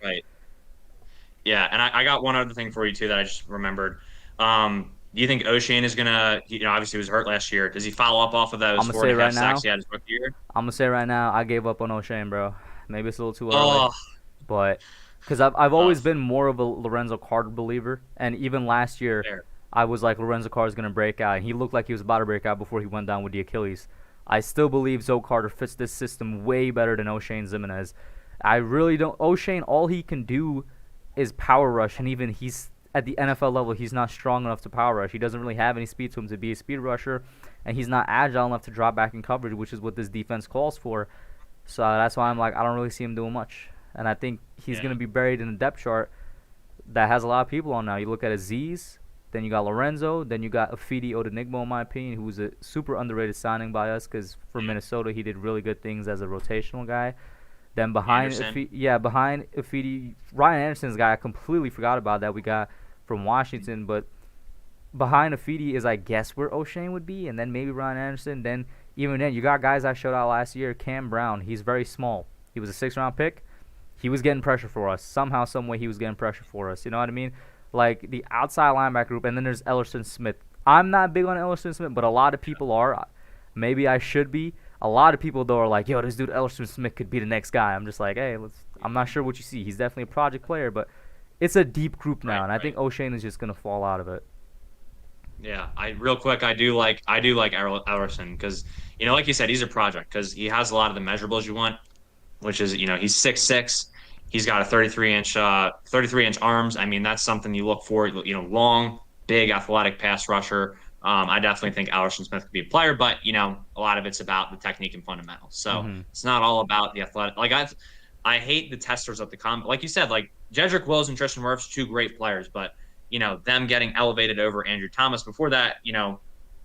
Yeah, and I got one other thing for you, too, that I just remembered. Do you think O'Shane is going to, obviously he was hurt last year. Does he follow up off of those 4.5 sacks he had his rookie year?
I'm going to say right now, I gave up on O'Shane, bro. Maybe it's a little too early. But because I've always been more of a Lorenzo Carter believer. And even last year, I was like, Lorenzo Carter's going to break out. And he looked like he was about to break out before he went down with the Achilles. I still believe Zoe Carter fits this system way better than O'Shane Ximenez. I really don't. O'Shane, all he can do is power rush. And even he's at the NFL level, he's not strong enough to power rush. He doesn't really have any speed to him to be a speed rusher, and he's not agile enough to drop back in coverage, which is what this defense calls for. So that's why I'm like, I don't really see him doing much. And I think he's going to be buried in a depth chart that has a lot of people on now. You look at Aziz, then you got Lorenzo, then you got Afidi Odenigbo, in my opinion, who's a super underrated signing by us because for Minnesota, he did really good things as a rotational guy. Then behind Afidi, Ryan Anderson's a guy I completely forgot about that we got from Washington, but behind Afidi is, I guess, where O'Shane would be, and then maybe Ryan Anderson. Then, even then, you got guys I showed out last year. Cam Brown, he's very small. He was a 6th-round pick. He was getting pressure for us. Somehow, some way, he was getting pressure for us. You know what I mean? The outside linebacker group, and then there's Ellerson Smith. I'm not big on Ellerson Smith, but a lot of people are. Maybe I should be. A lot of people though are like, yo, this dude Ellerson Smith could be the next guy. I'm just like, hey, let's. I'm not sure what you see. He's definitely a project player, but it's a deep group now,
Right,
and I
right.
think O'Shane is just gonna fall out of it.
Yeah, I real quick, I do like Ellerson because like you said, he's a project because he has a lot of the measurables you want, which is he's 6'6", he's got a 33-inch arms. I mean, that's something you look for. Long, big, athletic pass rusher. I definitely think Allerson Smith could be a player, but a lot of it's about the technique and fundamentals. So
Hmm.
it's not all about the athletic. Like I hate the testers at the like you said, like Jedrick Wills and Tristan Wirfs, two great players, but them getting elevated over Andrew Thomas before that,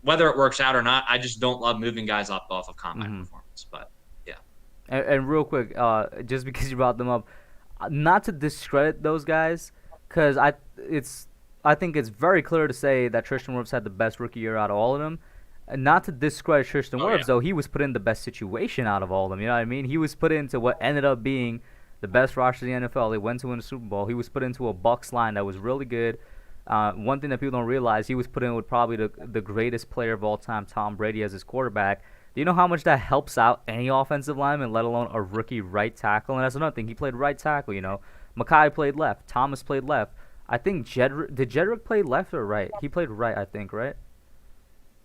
whether it works out or not, I just don't love moving guys up off of combine
Hmm.
performance. But yeah.
And real quick, just because you brought them up, not to discredit those guys, because I think it's very clear to say that Tristan Wirfs had the best rookie year out of all of them. And not to discredit Tristan
Oh yeah.
Wirfs, though, he was put in the best situation out of all of them. You know what I mean? He was put into what ended up being the best roster in the NFL. They went to win the Super Bowl. He was put into a Bucks line that was really good. One thing that people don't realize, he was put in with probably the greatest player of all time, Tom Brady, as his quarterback. Do you know how much that helps out any offensive lineman, let alone a rookie right tackle? And that's another thing. He played right tackle, Makai played left. Thomas played left. I think did Jedrick play left or right? He played right, I think, right?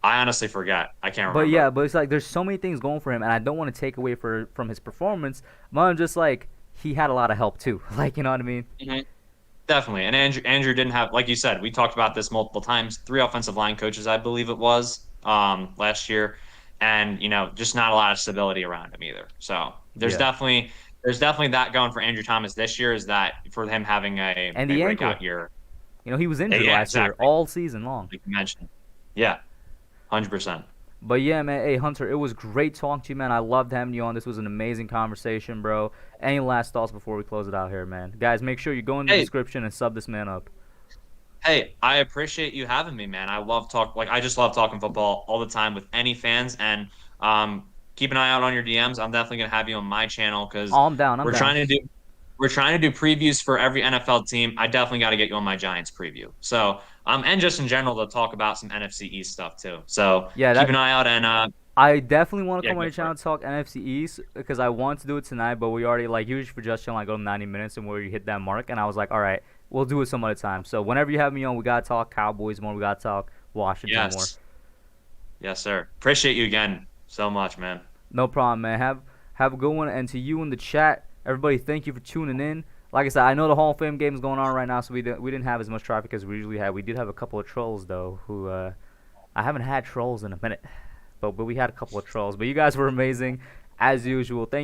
I honestly forget. I can't
But yeah,
remember.
but it's like there's so many things going for him, and I don't want to take away from his performance. But I'm just like he had a lot of help too. Like you know what I mean?
Mhm. Definitely. And Andrew didn't have, like you said, we talked about this multiple times, three offensive line coaches, I believe it was, last year. And, just not a lot of stability around him either. So
Yeah.
there's definitely that going for Andrew Thomas this year, is that for him having
And
a
the ankle.
breakout year.
He was injured
Yeah,
last year
exactly.
all season long.
Like you mentioned. Yeah, 100%.
But yeah, man. Hey, Hunter, it was great talking to you, man. I loved having you on. This was an amazing conversation, bro. Any last thoughts before we close it out here, man? Guys, make sure you go in the
Hey,
description and sub this man up.
Hey, I appreciate you having me, man. I just love talking football all the time with any fans, and keep an eye out on your DMs. I'm definitely gonna have you on my channel because
Oh, I'm down. I'm
we're
down.
trying to do we're trying to do previews for every NFL team. I definitely got to get you on my Giants preview. So, and just in general to talk about some NFC East stuff too. So
Yeah,
keep an
that
eye out, and
I definitely want to
yeah,
come on
go
your
for
channel
it.
and talk NFC East because I want to do it tonight, but we already like usually for just chilling, I go 90 minutes and where you hit that mark, and I was like, all right, we'll do it some other time. So whenever you have me on, we gotta talk Cowboys more, we gotta talk Washington more.
Yes, yes, sir. Appreciate you again so much, man.
No problem, man. Have a good one, and to you in the chat, everybody, thank you for tuning in. Like I said, I know the Hall of Fame game is going on right now, so we didn't have as much traffic as we usually had. We did have a couple of trolls though, who I haven't had trolls in a minute, but we had a couple of trolls. But you guys were amazing as usual. Thank